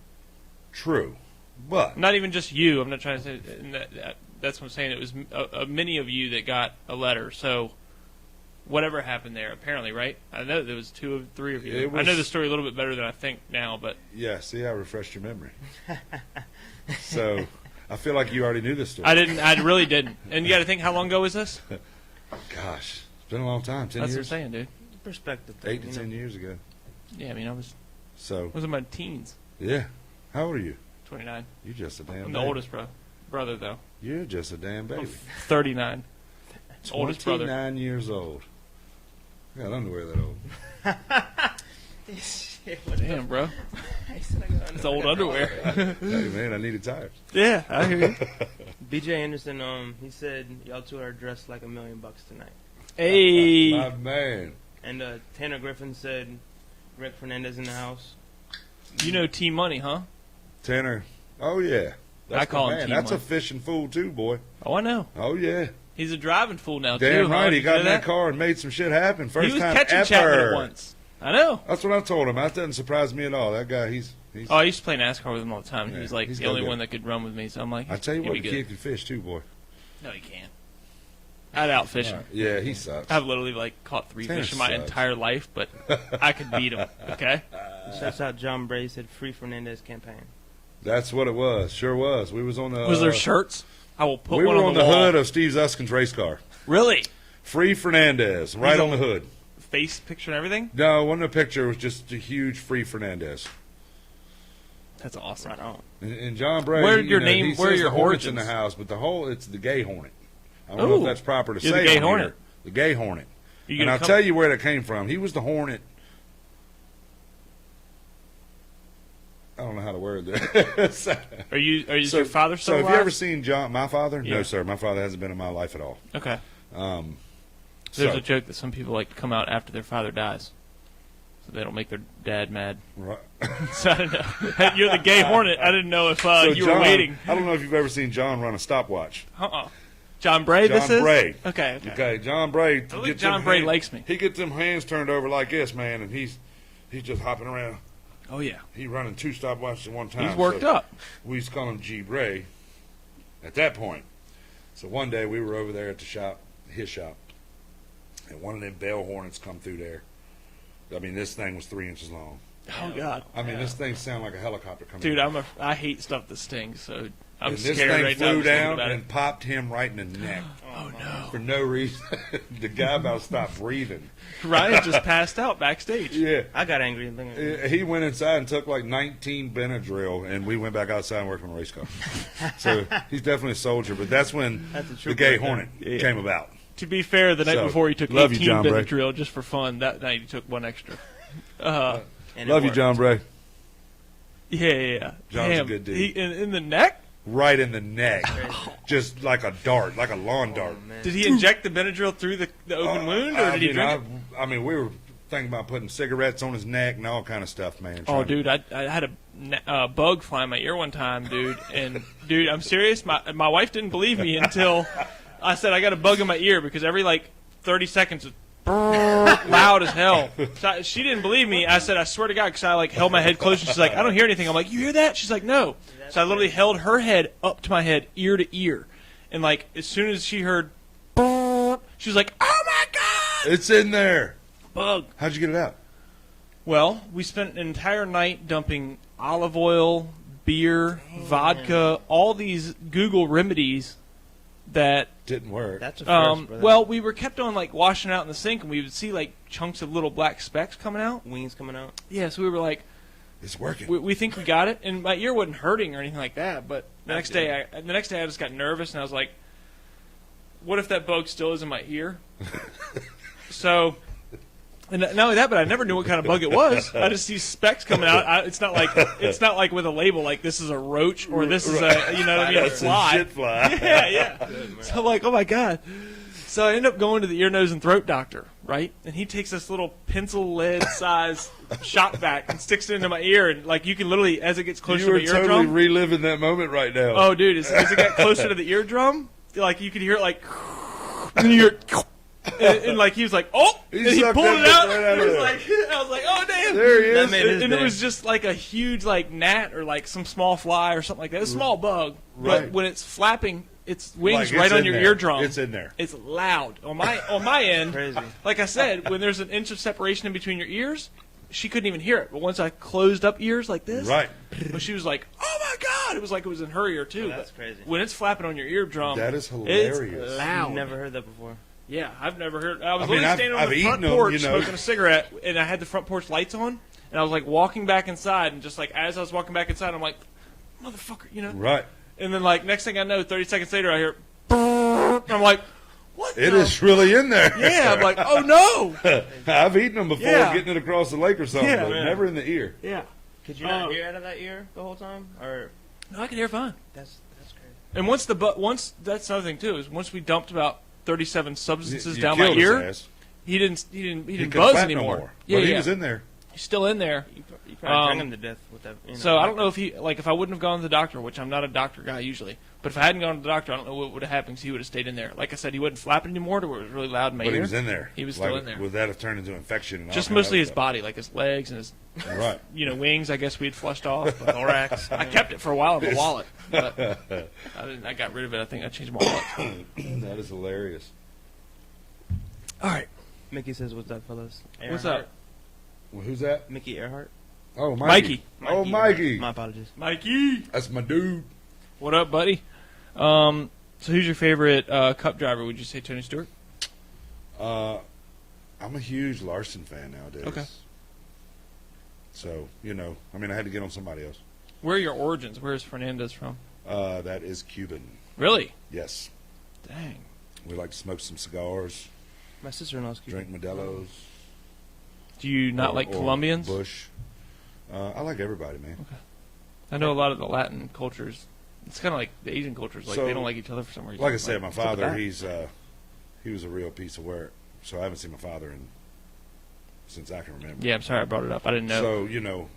True. But not even just you. I'm not trying to say that's what I'm saying. It was many of you that got a letter. So whatever happened there, apparently, right? I know there was 2 of 3 of you. I know the story a little bit better than I think now, but yeah. See, I refreshed your memory. So I feel like you already knew this story. I didn't. I really didn't. And you got to think, how long ago was this? Gosh, it's been a long time. 10 years. That's what I'm saying, dude. Perspective. 8 to 10 years ago. Yeah, I mean, I was in my teens. Yeah. How old are you? 29. You're just a damn baby. I'm the oldest brother, though. You're just a damn baby. I'm 39. Oldest brother. 29 years old. I got underwear that old. Damn, bro. It's old underwear. Hey, man, I needed tires. Yeah, I hear you. BJ Anderson, he said y'all two are dressed like $1 million tonight. Hey. My man. And Tanner Griffin said Rick Fernandez in the house. You know T-Money, huh? Tanner. Oh, yeah. I call him man. T-Money. That's a fishing fool, too, boy. Oh, I know. Oh, yeah. He's a driving fool now, too. Damn huh? right. He Did got you in know that car and made some shit happen. First He was time catching ever. Chapman at once. I know. That's what I told him. That doesn't surprise me at all. That guy, he's Oh, I used to play NASCAR with him all the time. Yeah, he's like he's the only good. one that could run with me. So I'm like, I tell you he'll what, be the good. kid can fish, too, boy. No, he can't. I'd outfish him. Yeah, he sucks. I've literally caught 3 Tanner fish in my sucks. entire life, but I could beat him. Okay. Shouts out John Bray said Free Fernandez campaign. That's what it was. Sure was. We was on the. Was there shirts? I will put We one were on on the the wall. hood of Steve Zuskin's race car. Really? Free Fernandez, right He's on the on- hood. Face picture and everything? No, it wasn't a picture. It was just a huge Free Fernandez. That's awesome. Right on. And John Bray. Where you your know, name- he where says your the Hornets in the origins? house, but it's the Gay Hornet. I don't know Ooh. if that's proper to You're say. the Gay on Hornet. here. The Gay Hornet. You And gonna I'll come- tell you where that came from. He was the Hornet. I don't know how to word this. Are you? Is your father still So have alive? you ever seen John? My father? Yeah. No, sir. My father hasn't been in my life at all. Okay. Um, There's so- a joke that some people like to come out after their father dies, so they don't make their dad mad. Right. So I don't know. You're the Gay Hornet. I didn't know if So you John, were waiting. I don't know if you've ever seen John run a stopwatch. John Bray. John This is Bray. Okay. Okay, John Bray. I think gets John them Bray likes me. He gets them hands turned over like this, man, and he's just hopping around. Oh yeah. He running 2 stopwatches at one time. He's worked so up. We used to call him G. Bray at that point. So one day we were over there at the shop, his shop, and one of them Bell Hornets come through there. I mean, this thing was 3 inches long. Oh God. I mean, this thing sounded like a helicopter coming. Dude, in. I hate stuff that stings, so I'm And this scared thing right now. flew just thinking down about it. and popped him right in the neck Oh no. for no reason. The guy about stopped breathing. Ryan just passed out backstage. Yeah. I got angry. Thinking, He went inside and took like 19 Benadryl, and we went back outside and worked on a race car. So he's definitely a soldier, but that's when That's a the trooper Gay right there. Hornet Yeah. came about. To be fair, the night So, before he took love you, 18 John Bray. Benadryl just for fun. That night he took one extra. and it Love you, worked. John Bray. Yeah. John's a Damn, good dude. in the neck? Right in the neck. Crazy. Just like a dart, like a lawn dart. Oh, man. Did he inject the Benadryl through the open wound, or did he drink it? I mean, we were thinking about putting cigarettes on his neck and all kind of stuff, man. Oh, trying to- dude, I had a bug fly in my ear one time, dude. And, dude, I'm serious. My wife didn't believe me until I said I got a bug in my ear because every, 30 seconds it's loud as hell. So she didn't believe me. I said, I swear to God, because I, held my head close. And she's like, I don't hear anything. I'm like, you hear that? She's like, no. So I literally held her head up to my head, ear to ear. And, as soon as she heard, she was like, oh, my God! It's in there. Bug. How'd you get it out? Well, we spent an entire night dumping olive oil, beer, vodka, all these Google remedies that Didn't work. That's a first, brother. well, we were kept on washing it out in the sink, and we would see chunks of little black specks coming out. Wings coming out. Yeah, so we were like, It's working. we think we got it, and my ear wasn't hurting or anything like that. But the next day, I just got nervous, and I was like, what if that bug still is in my ear? So. And not only that, but I never knew what kind of bug it was. I just see specks coming out. It's not like with a label like this is a roach or this is a a That's fly. a shit fly. Yeah. So I'm like, oh my God. So I end up going to the ear, nose, and throat doctor, right? And he takes this little pencil lead size shot vac and sticks it into my ear, and you can literally, as it gets closer You to are my totally eardrum. reliving that moment right now. Oh, dude, as it got closer to the eardrum, you could hear it and you hear. And he was like, oh, He and he sucked pulled that it out. bitch right out of I was like, oh damn, There he is. That made his and it day. was just like a huge gnat or some small fly or something like that. It's a small bug, Right. but when it's flapping its wings Like, right it's on in your there. eardrum, It's in there. It's loud on my end. Crazy. Like I said, when there's an inch of separation in between your ears, she couldn't even hear it. But once I closed up ears like this, Right. but she was like, oh my God, it was like it was in her ear too. Oh, that's But crazy. when it's flapping on your eardrum, That is hilarious. It's loud. I've never heard that before. Yeah, I've never heard. I was I mean, literally I've- standing I've on the eaten front them, porch you know. smoking a cigarette, and I had the front porch lights on, and I was walking back inside, and just as I was walking back inside, I'm like, motherfucker, Right. And then next thing I know, 30 seconds later, I hear, and I'm like, what? It the? is really in there. Yeah, I'm like, oh no. I've eaten them before, Yeah. getting it across the lake or something, Yeah. but Yeah. never in the ear. Yeah. Could you not hear out of that ear the whole time? Or No, I could hear fine. that's crazy. And once that's another thing too is once we dumped about 37 substances You down my killed his ear, ass. he didn't Couldn't buzz flap anymore. No more. Yeah, But he yeah. was in there. He's still in there. You probably drank him to death with that. So I don't know if if I wouldn't have gone to the doctor, which I'm not a doctor guy usually, but if I hadn't gone to the doctor, I don't know what would have happened. 'Cause he would have stayed in there. Like I said, he wasn't flapping anymore to where it was really loud in my But ear. he was in there. He was Like, still in there. Would that have turned into infection? And all Just kind of mostly his stuff? body, like his legs and his Right. wings. I guess we'd flushed off. But thorax. I kept it for a while in my wallet, but I didn't. I got rid of it. I think I changed my wallet. That is hilarious. All right, Mickey says, "What's up, fellas?" what's Earhart. up, Well, who's that? Mickey Earhart. Oh, Mikey. Mikey? Oh, Mikey. My apologies. Mikey? That's my dude. What up, buddy? So who's your favorite Cup driver? Would you say Tony Stewart? I'm a huge Larson fan nowadays. Okay. So, I had to get on somebody else. Where are your origins? Where is Fernandez from? That is Cuban. Really? Yes. Dang. We like to smoke some cigars, My sister-in-law's Cuban. drink Modelo's. Do you not like or Colombians? Bush. I like everybody, man. I know a lot of the Latin cultures. It's kind of like the Asian cultures. Like So, they don't like each other for some reason. Like I said, my what's up with father, that? he was a real piece of work. So I haven't seen my father since I can remember. Yeah, I'm sorry I brought it up. I didn't know. So,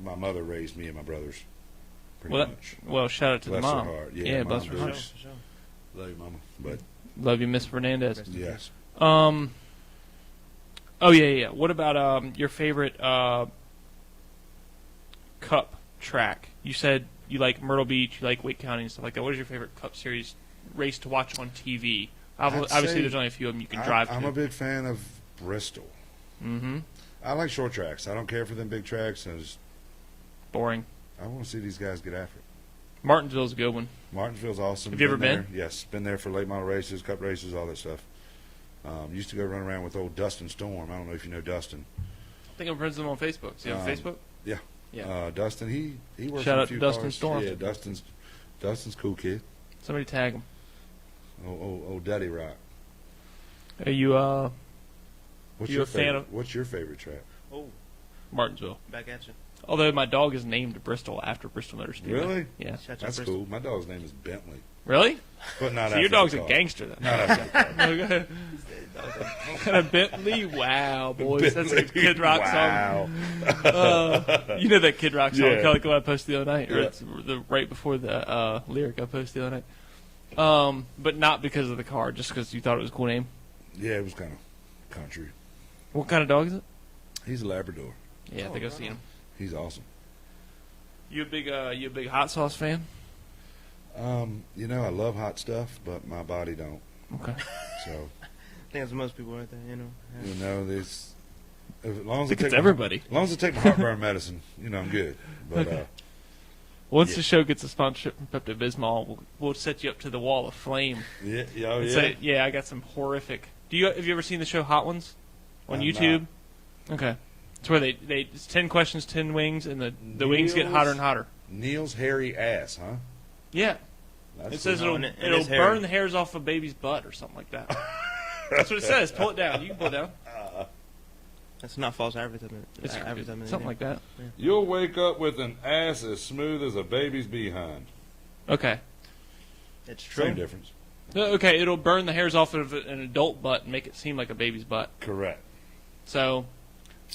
my mother raised me and my brothers pretty well, much. well, shout out to Bless the her mom. heart. Yeah, Yeah, bless Mom her did. heart. Love you, Mama. But, Love you, Miss Fernandez. yes. Oh yeah. What about your favorite Cup track? You said you like Myrtle Beach, you like Wake County and stuff like that. What is your favorite Cup Series race to watch on TV? Obviously, there's only a few of them you can drive I'm to. a big fan of Bristol. Mm-hmm. I like short tracks. I don't care for them big tracks. Boring. I want to see these guys get after it. Martinsville's a good one. Martinsville's awesome. Have you ever there. been? Yes, been there for late model races, cup races, all that stuff. Used to go run around with old Dustin Storm. I don't know if you know Dustin. I think I'm friends with him on Facebook. See on Facebook? Yeah. Yeah. Dustin, he works Shout on a out to few Dustin cars. Storm. Yeah, Dustin's cool kid. Somebody tag him. Oh, Daddy Rock. Are you What's You your a fan favorite? of- What's your favorite track? Oh, Martinsville? back at you. Although my dog is named Bristol after Bristol Motor Speedway. Really? Yeah. Shut your That's Bristol. cool. My dog's name is Bentley, Really? but not So after your dog's the a car. gangster then. Not after the car. A Bentley, wow, boys. That's a Bentley, Kid Rock wow. song. You know that Kid Rock song, Yeah. Kelly I posted the other night, or Yeah. it's right before the lyric I posted the other night. But not because of the car, just because you thought it was a cool name. Yeah, it was kind of country. What kind of dog is it? He's a Labrador. Yeah, I think I've seen him. He's awesome. You a big hot sauce fan? I love hot stuff, but my body don't. Okay. So, I think that's most people right there, Yeah. this. As long I as think I it's take everybody. as long as I take my heartburn medicine, I'm good. But Okay. Once Yeah. the show gets a sponsorship from Pepto Bismol, we'll set you up to the wall of flame. yeah. I got some horrific. Have you ever seen the show Hot Ones on I'm YouTube? Okay, it's where it's 10 questions, 10 wings, and the wings get hotter and hotter. Neil's hairy ass, huh? Yeah, That's it says cool. it'll And it's hairy. burn the hairs off a baby's butt or something like that. That's what it says. Pull it down. You can pull it down. That's not false advertisement. It's advertisement. something like that. You'll wake up with an ass as smooth as a baby's behind. Okay. It's true. Same difference. Okay, it'll burn the hairs off of an adult butt and make it seem like a baby's butt. Correct. So,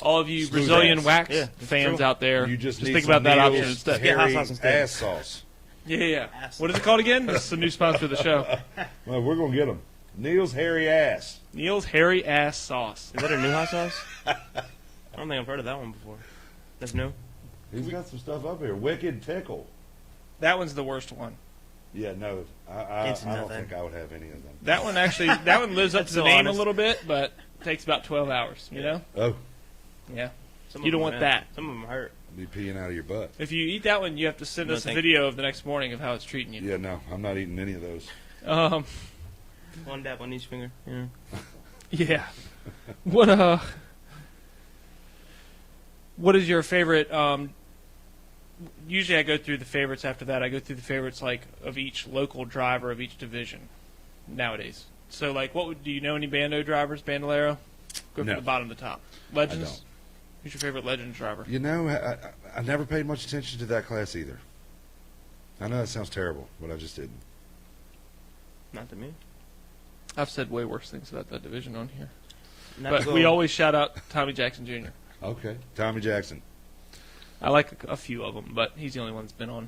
all of you Smooth Brazilian ass. wax Yeah, it's fans true. out there, You just need think some about that option Neil's instead. Get hot hairy sauce instead. ass sauce. Yeah. Ass. What is it called again? This is a new sponsor of the show. Well, we're gonna get him. Neil's hairy ass. Neil's Hairy Ass Sauce. Is that a new hot sauce? I don't think I've heard of that one before. That's new. He's got some stuff up here. Wicked Tickle. That one's the worst one. Yeah, no, I It's don't nothing. think I would have any of them. That one lives up to the so name honest. a little bit, but takes about 12 hours, you know? Oh, Yeah. Some You of don't them, want man. that. Some of them hurt. be peeing out of your butt. If you eat that one, you have to send No, us a thank video of the next morning of how it's treating you. Yeah, no, I'm not eating any of those. One dab on each finger. Yeah. Yeah. What is your favorite? Usually, I go through the favorites. After that, I go through the favorites of each local driver of each division. Nowadays, so do you know any Bando drivers? Bandolero. Go from No. the bottom to the top. I Legends. Who's your favorite Legends driver? You know, I never paid much attention to that class either. I know that sounds terrible, but I just didn't. Not to me. I've said way worse things about that division on here. Not But to we go- always shout out Tommy Jackson Jr. Okay, Tommy Jackson. I like a few of them, but he's the only one that's been on.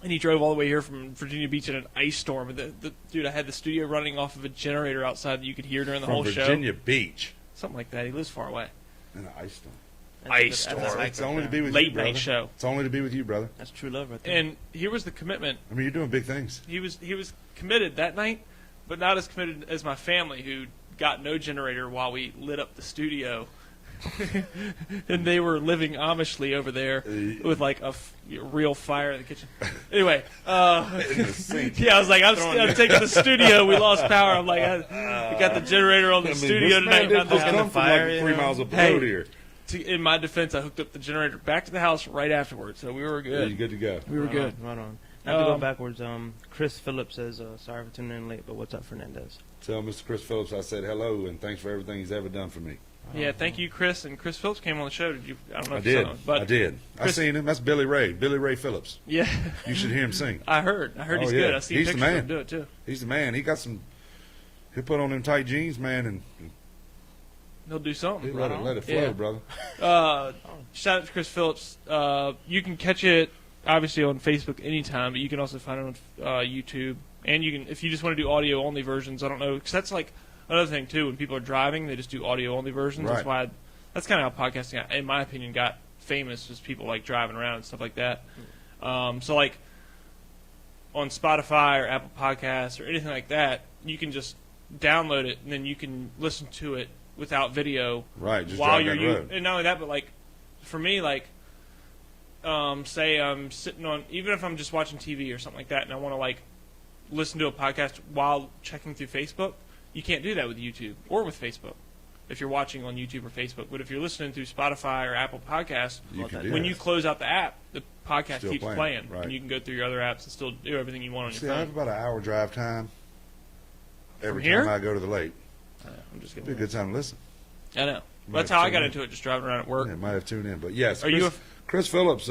And he drove all the way here from Virginia Beach in an ice storm. And dude, I had the studio running off of a generator outside that you could hear during the From whole Virginia show. Beach. Something like that. He lives far away. In an ice storm. Ice That's a storm. hike It's right only to there. be with Late you, brother. night show. It's only to be with you, brother. That's true love right there. And here was the commitment. I mean, you're doing big things. He was committed that night, but not as committed as my family, who got no generator while we lit up the studio. And they were living Amishly over there with like a real fire in the kitchen. Anyway, In the sink. yeah, I was like, I'm taking the studio. We lost power. I'm like, we got the generator on the studio this man tonight. didn't Not just the come from fire, like you 3 know? miles up the Hey. road here. In my defense, I hooked up the generator back to the house right afterwards, so we were You're good. good to go. We were good. Right on. Not to go Um, backwards. Chris Phillips says, sorry for tuning in late, but what's up, Fernandez? Tell Mr. Chris Phillips I said hello and thanks for everything he's ever done for me. Yeah, thank you, Chris. And Chris Phillips came on the show. Did you? I don't know I if you saw did. him, but I did. I Chris- seen him. That's Billy Ray Phillips. yeah, You should hear him sing. I heard Oh, he's yeah. good. I see He's the pictures of man. him do it too. He's the man. He got some. He'll put on them tight jeans, man, and He'll do something. he let it flow, Yeah. brother. Shout out to Chris Phillips. You can catch it obviously on Facebook anytime, but you can also find it on YouTube. And you can, if you just want to do audio only versions, I don't know, because that's like another thing too. When people are driving, they just do audio only versions. That's Right. why. That's kind of how podcasting, in my opinion, got famous. Is people like driving around and stuff like that. So like on Spotify or Apple Podcasts or anything like that, you can just download it and then you can listen to it without video. Right, just while driving you're down the road. and not only that, but like for me, like say I'm sitting on, even if I'm just watching TV or something like that, and I want to like listen to a podcast while checking through Facebook, you can't do that with YouTube or with Facebook if you're watching on YouTube or Facebook. But if you're listening through Spotify or Apple Podcasts, You can do when that. you close out the app, the podcast Still keeps playing, playing, right. and you can go through your other apps and still do everything you want on See, your I have phone. about an hour drive time every From here? time I go to the lake. I'm just It'd be a kidding. good time to listen. I know. Might That's have how I tuned got in. into it, just driving around at work. Yeah, might have tuned in, but yes, Are you Chris Phillips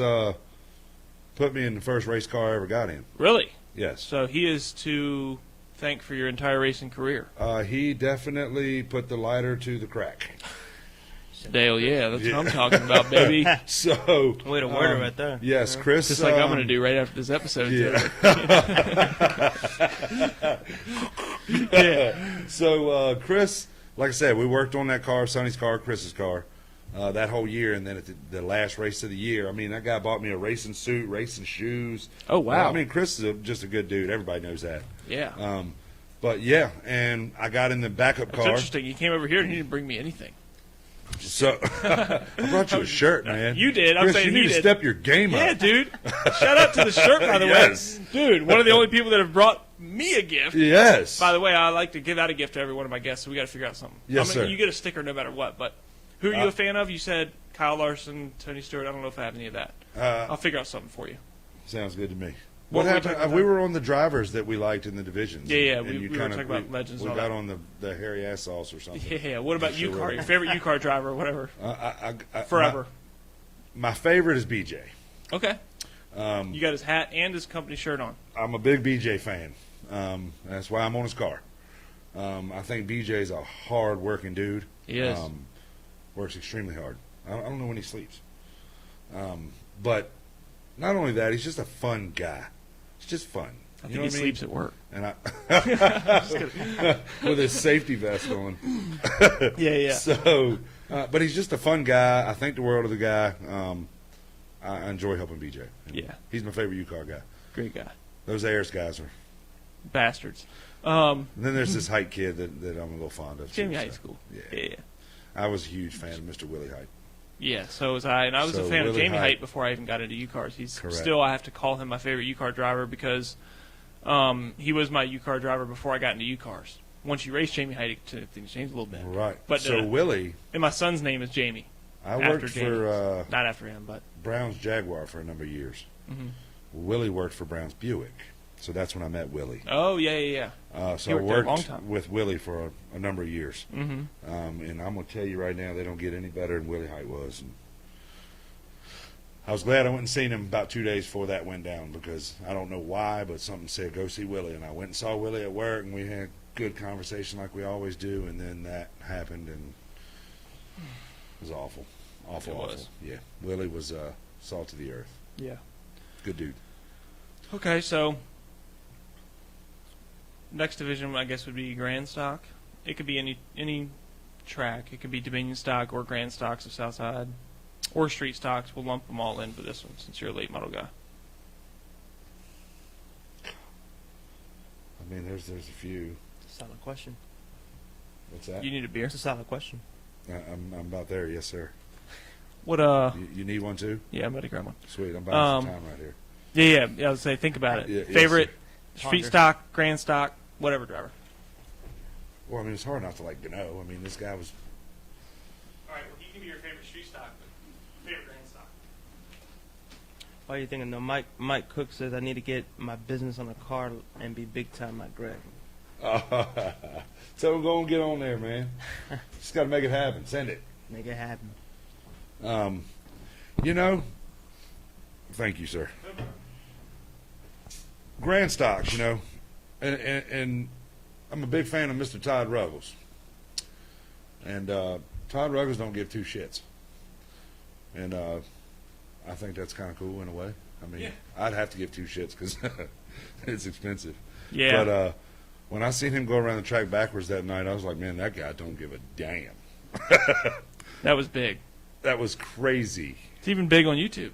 put me in the first race car I ever got in. Really? Yes. So he is to thank for your entire racing career. He definitely put the lighter to the crack. Dale, yeah, that's Yeah. what I'm talking about, baby. So Way to word it right there. Yes, Chris. Just like I'm going to do right after this episode. Yeah. Yeah. So Chris, like I said, we worked on that car, Sonny's car, Chris's car, that whole year, and then at the last race of the year, I mean, that guy bought me a racing suit, racing shoes. Oh, wow. I mean, Chris is just a good dude. Everybody knows that. Yeah. But yeah, and I got in the backup That's car. interesting. You came over here and you didn't bring me anything. So I brought you a shirt, man. You did. I'm Chris, saying you he need to did. step your game Yeah, up. dude. Shout out to the shirt, by the Yes. way. Dude, one of the only people that have brought me a gift. Yes. By the way, I like to give out a gift to every one of my guests, so we got to figure out something. Yes, sir. You get a sticker no matter what, but who are you a fan of? You said Kyle Larson, Tony Stewart. I don't know if I have any of that. I'll figure out something for you. Sounds good to me. What What were we happened? talking about? We were on the drivers that we liked in the divisions. Yeah, and we you were kinda- talking about legends We and all got that. on the hairy ass sauce or something. Yeah, what about Sure U-Car? will. Your favorite U-Car driver or whatever? Forever. My favorite is BJ. Okay. You got his hat and his company shirt on. I'm a big BJ fan. That's why I'm on his car. I think BJ's a hard-working dude. He is. Works extremely hard. I don't know when he sleeps. But not only that, he's just a fun guy. He's just fun. I You think know he what I mean? sleeps at work. And I, with his safety vest on. Yeah. So, but he's just a fun guy. I think the world of the guy. I enjoy helping BJ. Yeah. He's my favorite U-Car guy. Great guy. Those Ayers guys are. Bastards. And then there's this Height kid that I'm a little fond of. Jamie too, High so, School. Yeah. Yeah. I was a huge fan of Mr. Willie Height. Yeah, so was I. And I was a So fan of Willie Jamie Height. Height before I even got into U-Cars. He's Correct. still, I have to call him my favorite U-Car driver because he was my U-Car driver before I got into U-Cars. Once you race Jamie Height, things change a little bit. Right. But, so Willie, And my son's name is Jamie. I after worked Jamie. for Not after him, but. Brown's Jaguar for a number of years. Mhm. Willie worked for Brown's Buick. So that's when I met Willie. Oh, yeah. So You I worked there a long worked time. with Willie for a number of years. Mm-hmm. And I'm going to tell you right now, they don't get any better than Willie Height was. And I was glad I went and seen him about 2 days before that went down, because I don't know why, but something said, go see Willie. And I went and saw Willie at work, and we had good conversation like we always do, and then that happened, and it was awful. Awful. Yeah. Willie was salt of the earth. Yeah. Good dude. Okay, so next division, I guess, would be Grand Stock. It could be any track. It could be Dominion Stock or Grand Stocks of Southside or Street Stocks. We'll lump them all in for this one since you're a late model guy. I mean, there's a few. It's a solid question. What's that? You need a beer? It's a solid question. I'm about there. Yes, sir. What You need one too? Yeah, I'm about to grab one. Sweet. I'm buying some time right here. Yeah. I would say think about it. Yeah, yes, Favorite sir. Street Stock, Grand Stock, whatever driver. Well, I mean, it's hard not to know. I mean, this guy was. All right. Well, he can be your favorite Street Stock, but favorite Grand Stock. Why are you thinking? No, Mike Cook says I need to get my business on a car and be big time like Greg. So we're going to get on there, man. Just got to make it happen. Send it. Make it happen. Thank you, sir. Grand Stocks, and I'm a big fan of Mr. Todd Ruggles. And Todd Ruggles don't give two shits. And I think that's kind of cool in a way. I mean, Yeah. I'd have to give two shits because it's expensive. Yeah. But when I seen him go around the track backwards that night, I was like, man, that guy don't give a damn. That was big. That was crazy. It's even big on YouTube.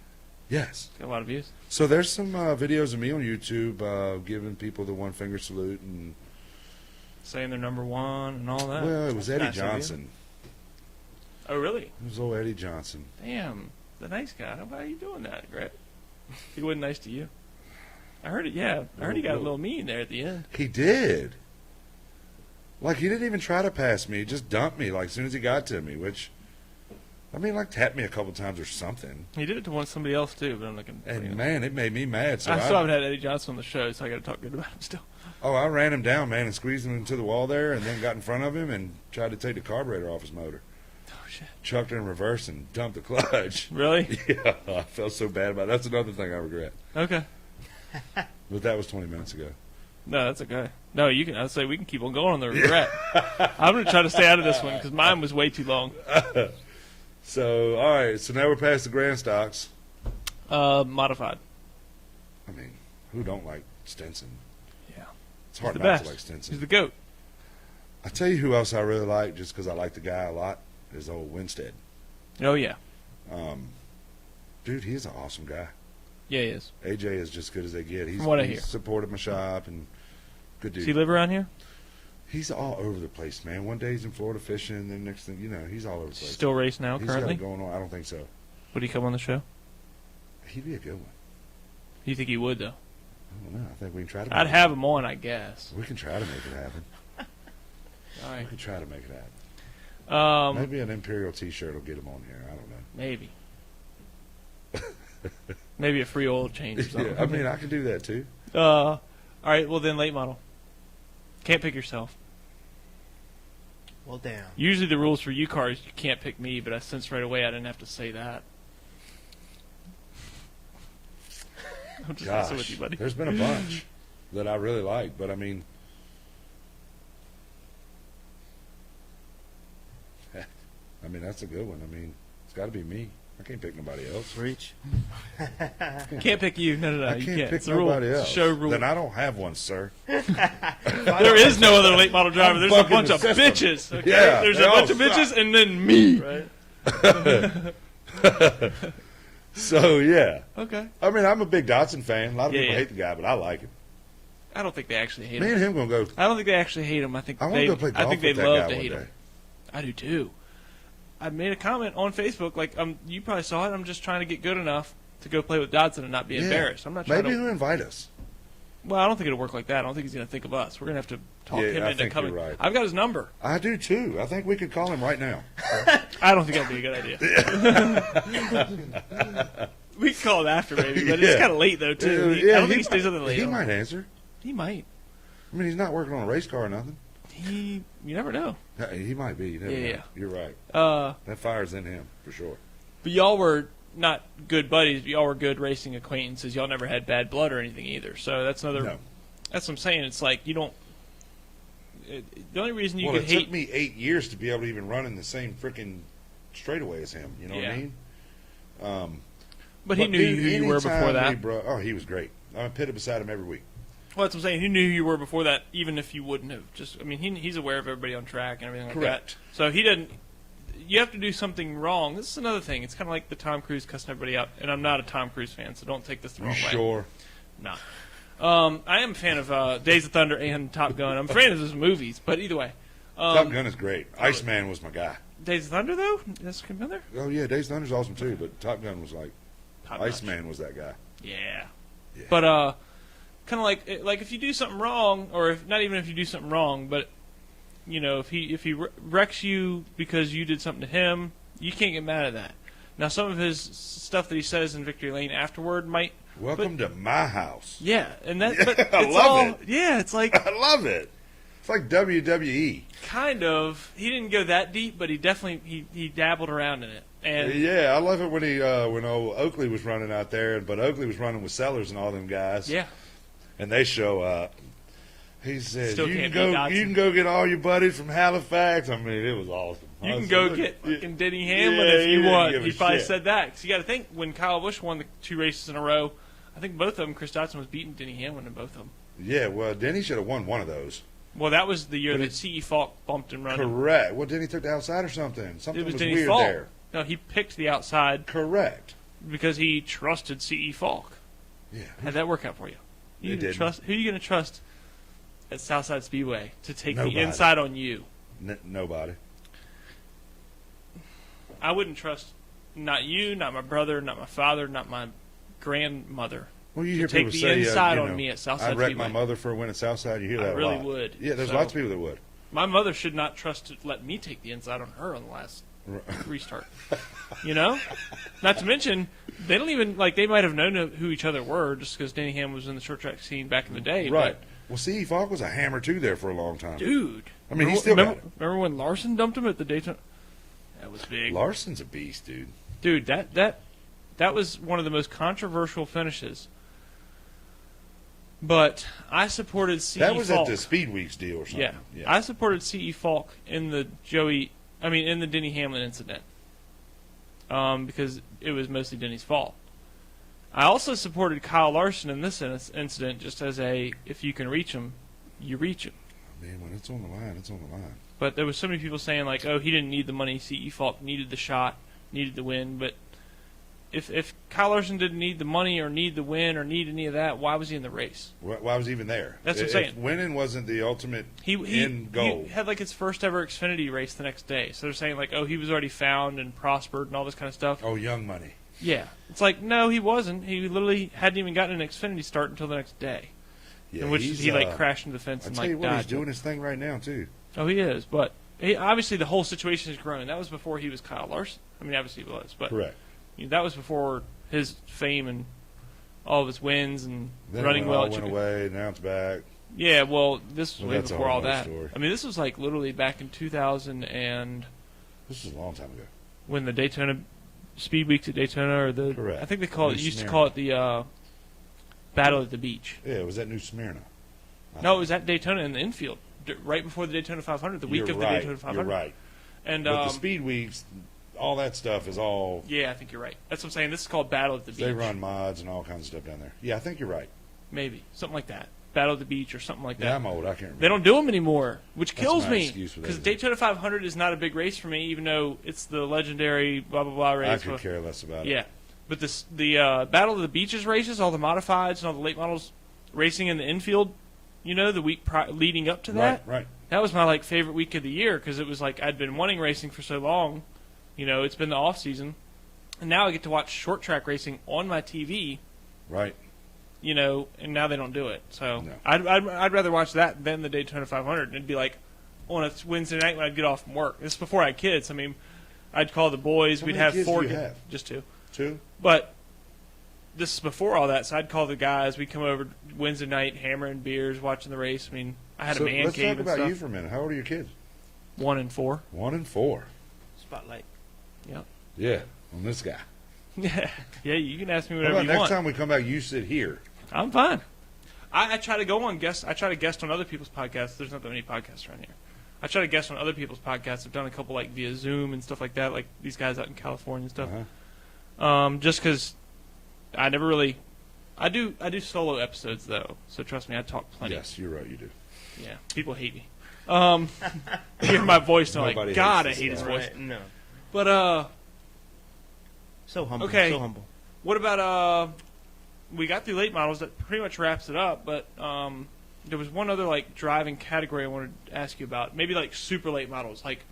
Yes. Got a lot of views. So there's some videos of me on YouTube giving people the one finger salute, and Saying they're number one and all that. well, it was Eddie nice of you. Johnson. Oh, really? It was old Eddie Johnson. Damn. The nice guy. Why are you doing that, Greg? He wasn't nice to you. I heard it, yeah. I heard he got a little mean there at the end. He did. Like, he didn't even try to pass me. He just dumped me, like, as soon as he got to me, which, I mean, like, tapped me a couple times or something. He did it to somebody else, too, but I'm not going to... And, man, it made me mad. So I still haven't had Eddie Johnson on the show, so I got to talk good about him still. I ran him down, man, and squeezed him into the wall there, and then got in front of him and tried to take the carburetor off his motor. Oh, shit. Chucked it in reverse and dumped the clutch. Really? Yeah, I felt so bad about it. That's another thing I regret. Okay. But that was 20 minutes ago. No, that's okay. No, you can. I'd say we can keep on going on the regret. I'm going to try to stay out of this one because mine was way too long. So, all right. So now we're past the Grand Stocks. Modified. I mean, who don't like Stinson? Yeah. It's hard the not best. to like Stinson. He's the GOAT. I tell you who else I really like, just because I like the guy a lot, is old Winstead. Oh, yeah. Dude, he's an awesome guy. Yeah, he is. AJ is just good as they get. From what I he's hear. supported my shop and good dude. Does he live around here? He's all over the place, man. One day he's in Florida fishing, and then next thing he's all over the place. Still race now, He's currently? got it going on. I don't think so. Would he come on the show? He'd be a good one. You think he would, though? I don't know. I think we can try to. I'd have him on, I guess. We can try to make it happen. All right. We can try to make it happen. Um, Maybe an Imperial T-shirt will get him on here. I don't know. Maybe. Maybe a free oil change or something. Yeah, I mean, I can do that too. All right, well then, late model. Can't pick yourself. Well, damn. Usually the rules for you cars, you can't pick me, but I sensed right away I didn't have to say that. I'm just messing with you, buddy. There's been a bunch that I really like, but I mean, that's a good one. I mean, it's got to be me. I can't pick nobody else. Reach. Can't pick you. No, I you can't can't. pick It's a rule. nobody It's a else. show rule. Then I don't have one, sir. There is no other late model driver. There's a bucking bunch the of system. bitches. Okay? Yeah, There's they a all bunch of bitches suck. and then me. Right? So yeah, Okay. I mean, I'm a big Dotson fan. A lot of Yeah, people yeah. hate the guy, but I like him. I don't think they actually hate Me him. and him gonna go. I don't think they actually hate him. I think I want they. to go play I golf think with they that love guy to one hate day. him. I do too. I made a comment on Facebook, like, you probably saw it. I'm just trying to get good enough to go play with Dodson and not be Yeah. embarrassed. I'm not trying Maybe to. he'll invite us. Well, I don't think it'll work like that. I don't think he's going to think of us. We're going to have to talk Yeah, him I into think coming. you're right. I've got his number. I do too. I think we could call him right now. I don't think that'd be a good idea. We can call him after, maybe, but it's Yeah. kind of late, though, too. I don't think he stays up that late. He might answer. He might. I mean, he's not working on a race car or nothing. You never know. He might be. You never know. Yeah. You're right. That fire's in him, for sure. But y'all were not good buddies, but y'all were good racing acquaintances. Y'all never had bad blood or anything either. So that's another. No. That's what I'm saying. It's like you don't. The only reason you Well, could it hate. took me 8 years to be able to even run in the same freaking straightaway as him. You know what I mean? But he knew dude, who you were before that. He was great. I pitted beside him every week. Well, that's what I'm saying. He knew who you were before that, even if you wouldn't have. He's aware of everybody on track and everything like Correct. that. So he doesn't. You have to do something wrong. This is another thing. It's kind of like the Tom Cruise cussing everybody out, and I'm not a Tom Cruise fan, so don't take this the wrong way. Sure? No. I am a fan of Days of Thunder and Top Gun. I'm a fan of those movies, but either way. Top Gun is great. Iceman was my guy. Days of Thunder, though? That's coming there? Oh, yeah, Days of Thunder's awesome, too, but Top Gun was like, Top-notch. Iceman was that guy. Yeah. Yeah. But, kind of like if you do something wrong, or if not even if you do something wrong, but, you know, if he wrecks you because you did something to him, you can't get mad at that. Now, some of his stuff that he says in Victory Lane afterward might... Welcome to my house. Yeah, and that... But I it's love it. Yeah, it's like... I love it. It's like WWE. Kind of. He didn't go that deep, but he definitely... He dabbled around in it. And Yeah, I love it when when old Oakley was running out there, but Oakley was running with Sellers and all them guys. yeah. And they show up. He said, Still you can't can beat go Dodson. you can go get all your buddies from Halifax. I mean, it was awesome. You I can said, go "Look, get yeah." fucking Denny Hamlin Yeah, if he you didn't want. give a He probably shit. said that. Because you got to think, when Kyle Busch won the 2 races in a row, I think both of them, Chris Dodson was beating Denny Hamlin in both of them. Yeah, well, Denny should have won one of those. Well, that was the year But that C.E. Falk bumped and run. Correct. Well, Denny took the outside or something. Something It was was Denny's weird fault. there. No, he picked the outside Correct. because he trusted C.E. Falk. Yeah. How'd that work out for you? It didn't. Who are you going to trust at Southside Speedway to take Nobody. the inside on you? Nobody. I wouldn't trust not you, not my brother, not my father, not my grandmother. Well, you hear take people the say, inside you on know, me at Southside I'd wreck my Speedway. mother for a win at Southside. You hear I that a really lot. would. Yeah, there's So- lots of people that would. My mother should not trust to let me take the inside on her on the last restart. You know? Not to mention, they don't even, like, they might have known who each other were just because Denny Ham was in the short track scene back in the day. Right. Well, see, Falk was a hammer, too, there for a long time. But, dude. I mean, he still got it. Remember when Larson dumped him at the Daytona? That was big. Larson's a beast, dude. Dude, that was one of the most controversial finishes. But I supported C.E. That was Falk. at the Speed Weeks deal or something. Yeah. I supported C.E. Falk in the in the Denny Hamlin incident. Because it was mostly Denny's fault. I also supported Kyle Larson in this incident just as if you can reach him, you reach him. Man, when it's on the line, it's on the line. But there was so many people saying, like, oh, he didn't need the money. C.E. Falk needed the shot, needed the win. But if Kyle Larson didn't need the money or need the win or need any of that, why was he in the race? Why was he even there? That's what I'm If saying. winning wasn't the ultimate end goal. He had, like, his first ever Xfinity race the next day. So they're saying, like, oh, he was already found and prospered and all this kind of stuff. Oh, young money. Yeah. It's like, no, he wasn't. He literally hadn't even gotten an Xfinity start until the next day. Yeah, in which he's, he, like, crashed into the fence I and, tell like, you what, died. he's doing his thing right now, too. Oh, he is. But obviously the whole situation has grown. That was before he was Kyle Larson. I mean, obviously he was. But Correct. That was before his fame and all of his wins and Then running it well all at went Chicago. away, now it's back. Yeah, well, this was Well, way that's a before whole all nother that. story. I mean, this was like literally back in 2000 and This is a long time ago. when the Daytona Speed Weeks at Daytona, or the Correct. I think they call it New used to Smyrna. call it the Battle at the Beach. Yeah, it was at New Smyrna. No, it was at Daytona in the infield, right before the Daytona 500, the week You're of the right. Daytona 500. You're right. And But the Speed Weeks, all that stuff is all... yeah, I think you're right. That's what I'm saying. This is called Battle at the Beach. They run mods and all kinds of stuff down there. Yeah, I think you're right. Maybe something like that. Battle at the Beach or something like that. Yeah, I'm old. I can't remember. They don't do them anymore, which kills my me. excuse for that, Because isn't it? Daytona 500 is not a big race for me, even though it's the legendary blah blah blah race. I could care less about it. Yeah, but the Battle of the Beaches races, all the modifieds and all the late models racing in the infield, the week leading up to that. Right. That was my favorite week of the year because it was like I'd been wanting racing for so long. It's been the off season, and now I get to watch short track racing on my TV. Right. And now they don't do it. So No. I'd rather watch that than the Daytona 500. And it'd be like on a Wednesday night when I'd get off from work. This is before I had kids. I mean, I'd call the boys. How We'd many have kids 4 do you kids. have? Just 2. 2? But this is before all that, so I'd call the guys. We'd come over Wednesday night, hammering beers, watching the race. I mean, I had a man let's cave talk and about stuff. you for a minute. How old are your kids? 1 and 4. 1 and 4. Spotlight. Yep. Yeah, on this guy. Yeah, you can ask me How whatever about you next want. time we come back, you sit here. I'm fine. I try to go on guest. I try to guest on other people's podcasts. There's not that many podcasts around here. I try to guest on other people's podcasts. I've done a couple like via Zoom and stuff like that, like these guys out in California and stuff. Just because I never really. I do solo episodes though, so trust me, I talk plenty. Yes, you're right. You do. Yeah, people hate me. Hear my voice, and they're Nobody like, God, I hates hate this his guy. voice. Right, no. But So humble. Okay. So humble. what about we got through late models. That pretty much wraps it up. But there was one other like driving category I wanted to ask you about. Maybe like super late models, like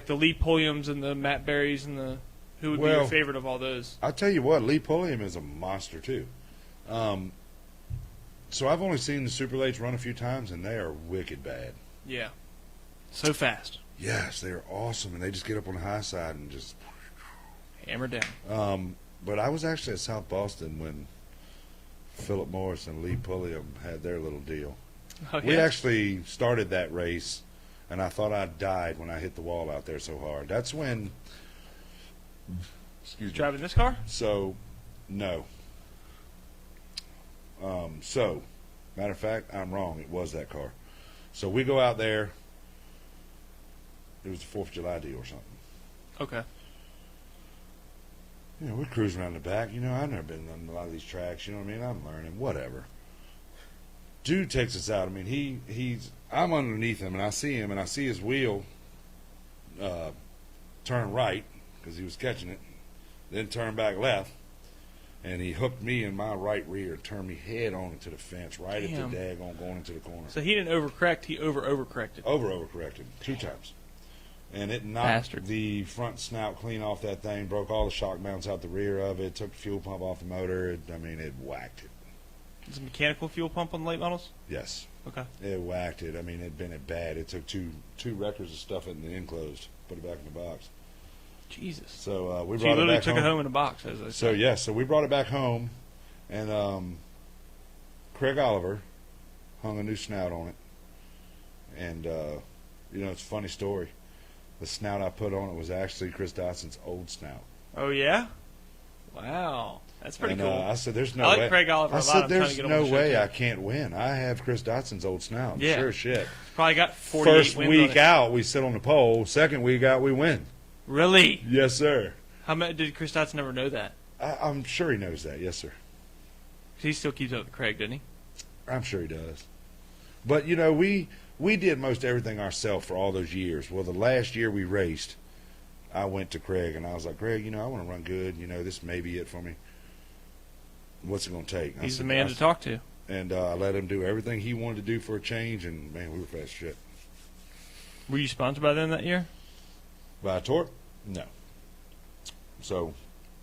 the Lee Pulliams and the Matt Berries and the who would be your favorite of all those? I'll tell you what, Lee Pulliam is a monster too. So I've only seen the Super Lates run a few times, and they are wicked bad. Yeah, so fast, Yes, they are awesome, and they just get up on the high side and just. hammer down. But I was actually at South Boston when Philip Morris and Lee Pulliam had their little deal. Okay. We actually started that race, and I thought I died when I hit the wall out there so hard. That's when. Excuse me. Driving this car? So, no. Matter of fact, I'm wrong. It was that car. So we go out there. It was the 4th of July deal or something. Okay. You know, we're cruising around the back. You know, I've never been on a lot of these tracks. You know what I mean? I'm learning. Whatever. Dude takes us out. I mean, he's. I'm underneath him, and I see him, and I see his wheel turn right because he was catching it, then turn back left, and he hooked me in my right rear, turned me head on into the fence, right Damn. at the daggone going into the corner. So he didn't overcorrect. He overcorrected. Overcorrected 2 times. And it knocked Bastard. the front snout clean off that thing, broke all the shock mounts out the rear of it, took the fuel pump off the motor. It whacked it. Is it a mechanical fuel pump on the late models? Yes. Okay. It whacked it. I mean, it'd been bad. It took two records of stuff in the enclosed, put it back in the box. Jesus. So we So brought you it literally back took home. it home in a box, as I said. So yes, so we brought it back home, and Craig Oliver hung a new snout on it, and you know, it's a funny story. The snout I put on it was actually Chris Dotson's old snout. Oh yeah. Wow, that's pretty And cool. I said, "There's no I like way." Craig Oliver I a lot. said, I'm trying to "There's get him no on the show, way too. I can't win. I have Chris Dotson's old snout." Yeah. Sure as shit. Probably got 48 First wins week on it. out, we sit on the pole. Second week out, we win. Really? Yes, sir. How many, did Chris Dotson never know that? I'm sure he knows that. Yes, sir. He still keeps up with Craig, doesn't he? I'm sure he does. But, you know, we did most everything ourselves for all those years. Well, the last year we raced, I went to Craig, and I was like, "Craig, you know, I want to run good. You know, this may be it for me. What's it going to take?" He's the man to talk to. And I let him do everything he wanted to do for a change, and, man, we were fast as shit. Were you sponsored by them that year? By a torque? No. So,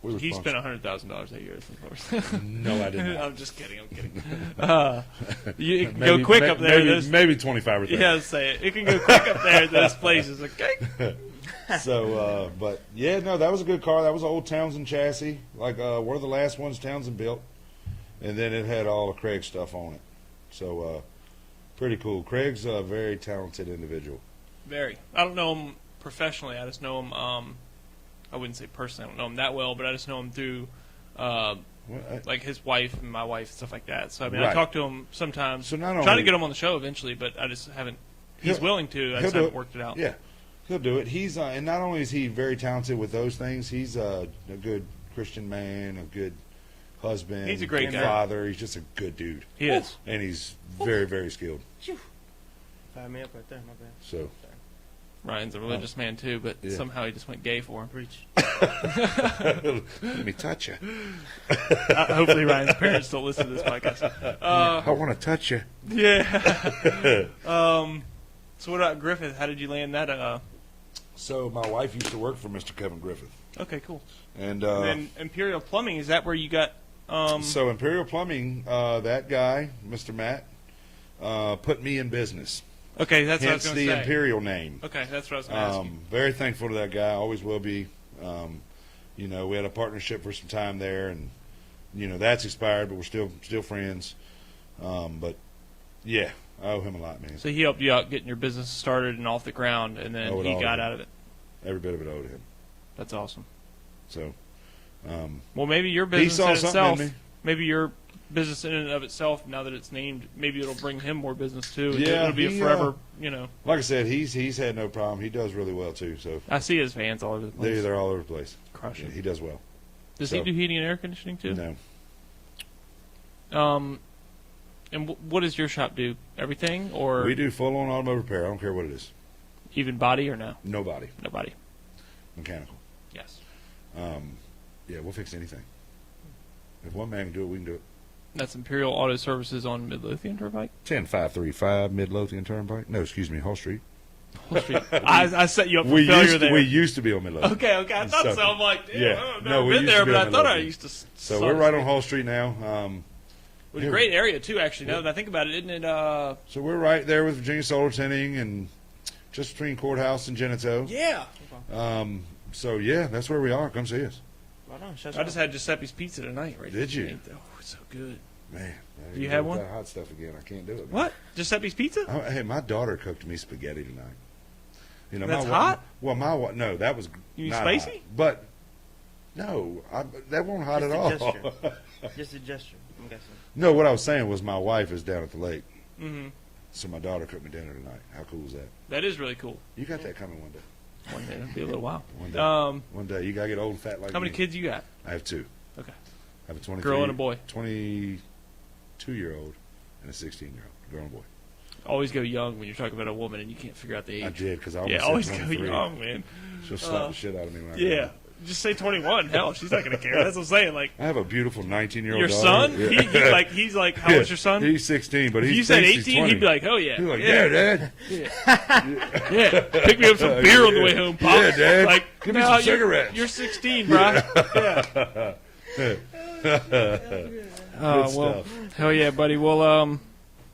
we were He sponsored. spent $100,000 that year, of course. No, I didn't. I'm just kidding. I'm kidding. You can Maybe- go quick up there. Maybe 25 or 30. Yeah, say it. It can go quick up there at those places. Okay. So, but yeah, no, that was a good car. That was an old Townsend chassis, like one of the last ones Townsend built, and then it had all of Craig's stuff on it. So, pretty cool. Craig's a very talented individual. Very. I don't know him professionally. I just know him. I wouldn't say personally. I don't know him that well, but I just know him through like his wife and my wife and stuff like that. So I mean, I Right. talk to him sometimes. So not trying to only- get him on the show eventually, but I just haven't. He's He'll- willing to. I he'll just do haven't it. worked it out. Yeah, he'll do it. He's and not only is he very talented with those things, he's a good Christian man, a good husband. He's a great good guy. father. He's just a good dude, He is. and he's very, very skilled. Fire me up right there, my bad. So, Ryan's a religious man too, but Yeah. somehow he just went gay for him. Preach. let me touch you. Hopefully, Ryan's parents don't listen to this podcast. I want to touch you. Yeah. So what about Griffith? How did you land that? So my wife used to work for Mr. Kevin Griffith, Okay, cool. and And then Imperial Plumbing, is that where you got? so Imperial Plumbing, that guy, Mr. Matt, put me in business. Okay, that's what I was Hence going the to say. Imperial name. Okay, that's what I was going to ask you. Very thankful to that guy. Always will be. You know, we had a partnership for some time there, and that's expired, but we're still friends. But yeah, I owe him a lot, man. So he helped you out getting your business started and off the ground, and then he got out of it. Every bit of it owed him. That's awesome. So, well, maybe your he business saw in something itself, in me. maybe your business in and of itself, now that it's named, maybe it'll bring him more business too. Yeah, It'll be a forever, Like I said, he's had no problem. He does really well too. So I see his fans all over the place. they're all over the place. Crushing. Yeah, he does well. Does he do heating and air conditioning too? No. And what does your shop do? Everything, or We do full on automotive repair. I don't care what it is. even body or no? Nobody. Nobody. Mechanical. Yes. Yeah, we'll fix anything. If one man can do it, we can do it. That's Imperial Auto Services on Midlothian Turnpike. 10535 Midlothian Turnpike. No, excuse me, Hull Street. Hull Street. I set you up for failure there. We used to be on Midlothian. Okay. I thought so. I'm like, damn, Yeah. I've No, never we been used there, to be but on I thought I Midlothian. used to. So we're right on Hull Street now. It's a great area too, actually. Now that I think about it, isn't it? So we're right there with Virginia Solar Tinting and just between Courthouse and Genito. Yeah. So yeah, that's where we are. Come see us. Right on. I just had Giuseppe's Pizza tonight. Right? Did you? Oh, it's so good. Man, Do you have one? That hot stuff again. I can't do it. Man. What? Giuseppe's Pizza? Hey, my daughter cooked me spaghetti tonight. That's hot? Well, no, that was You mean not spicy? hot. But no, that wasn't hot at all. Just a gesture, I'm guessing. No, what I was saying was my wife is down at the lake, Mm-hmm. so my daughter cooked me dinner tonight. How cool is that? That is really cool. You got that coming one day. One day, it'll be a little while. One day. One day. You gotta get old and fat like How many me. kids you got? I have two. Okay. I have a 23 Girl and a boy. 22-year-old and a 16-year-old. Girl and a boy. Always go young when you're talking about a woman and you can't figure out the age. I did because I always said go 23. young, man. She'll slap the shit out of me when I go. Yeah. Just say 21. Hell, she's not gonna care. That's what I'm saying. Like I have a beautiful 19-year-old your daughter. son, Yeah. he's like, how old's your son? He's 16, but If he you said thinks 18, he's 20. he'd be like, oh yeah, He's like, yeah, Dad. yeah. Pick me up some beer on the way home, Pop. Yeah, Dad. Like, Give me no, some cigarettes. You're 16, bro. Yeah. Well, stuff. hell yeah, buddy. Well,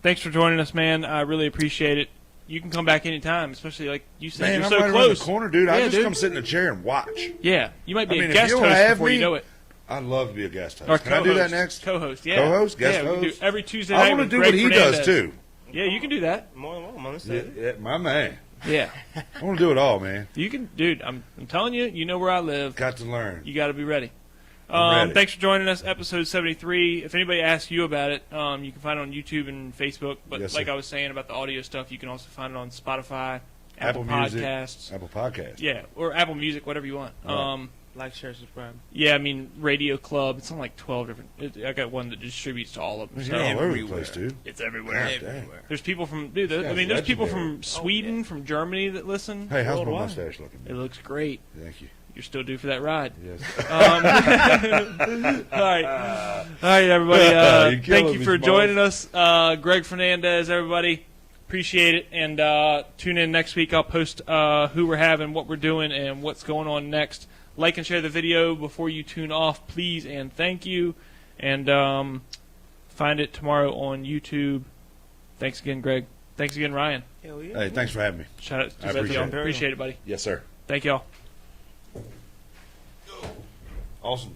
thanks for joining us, man. I really appreciate it. You can come back anytime, especially like you said. Man, you're I'm so right close. around the corner, dude. I Yeah, just dude. come sit in a chair and watch. Yeah, you might be I mean, a if guest you'll host have before me, you know it. I'd love to be a guest host. Or Can I do that co-host. next? Co-host, yeah. Co-host? Guest yeah, we can host? do every Tuesday I night. want to with do Greg what he Fernandez. does, too. Yeah, you can do that. More than welcome, Yeah, understand. yeah, my man. Yeah, I want to do it all, man. you can, dude. I'm telling you, you know where I live. Got to learn. You got to be ready. I'm ready. Thanks for joining us, episode 73. If anybody asks you about it, you can find it on YouTube and Facebook. But Yes, like sir. I was saying about the audio stuff, you can also find it on Spotify, Apple Music, Podcasts. Apple Podcasts. Yeah, or Apple Music, whatever you want. Right. Like, share, subscribe. Yeah, I mean, Radio Club. It's on like 12 different. I got one that distributes to all of them. You're So all over the Everywhere. place, dude. it's everywhere. God damn. There's people from, dude. This I guy's mean, there's people legendary. from Sweden, from Germany that listen. Hey, how's my worldwide. mustache looking? It looks great. Thank you. You're still due for that ride. Yes. All right, everybody. You're killing Thank you me, for Smalls. joining us, Greg Fernandez. Everybody, appreciate it, and tune in next week. I'll post who we're having, what we're doing, and what's going on next. Like and share the video before you tune off, please, and thank you. And find it tomorrow on YouTube. Thanks again, Greg. Thanks again, Ryan. Hell yeah. Hey, thanks for having me. Shout out to I both of y'all. appreciate it. Appreciate it, buddy. Yes, sir. Thank y'all. Awesome.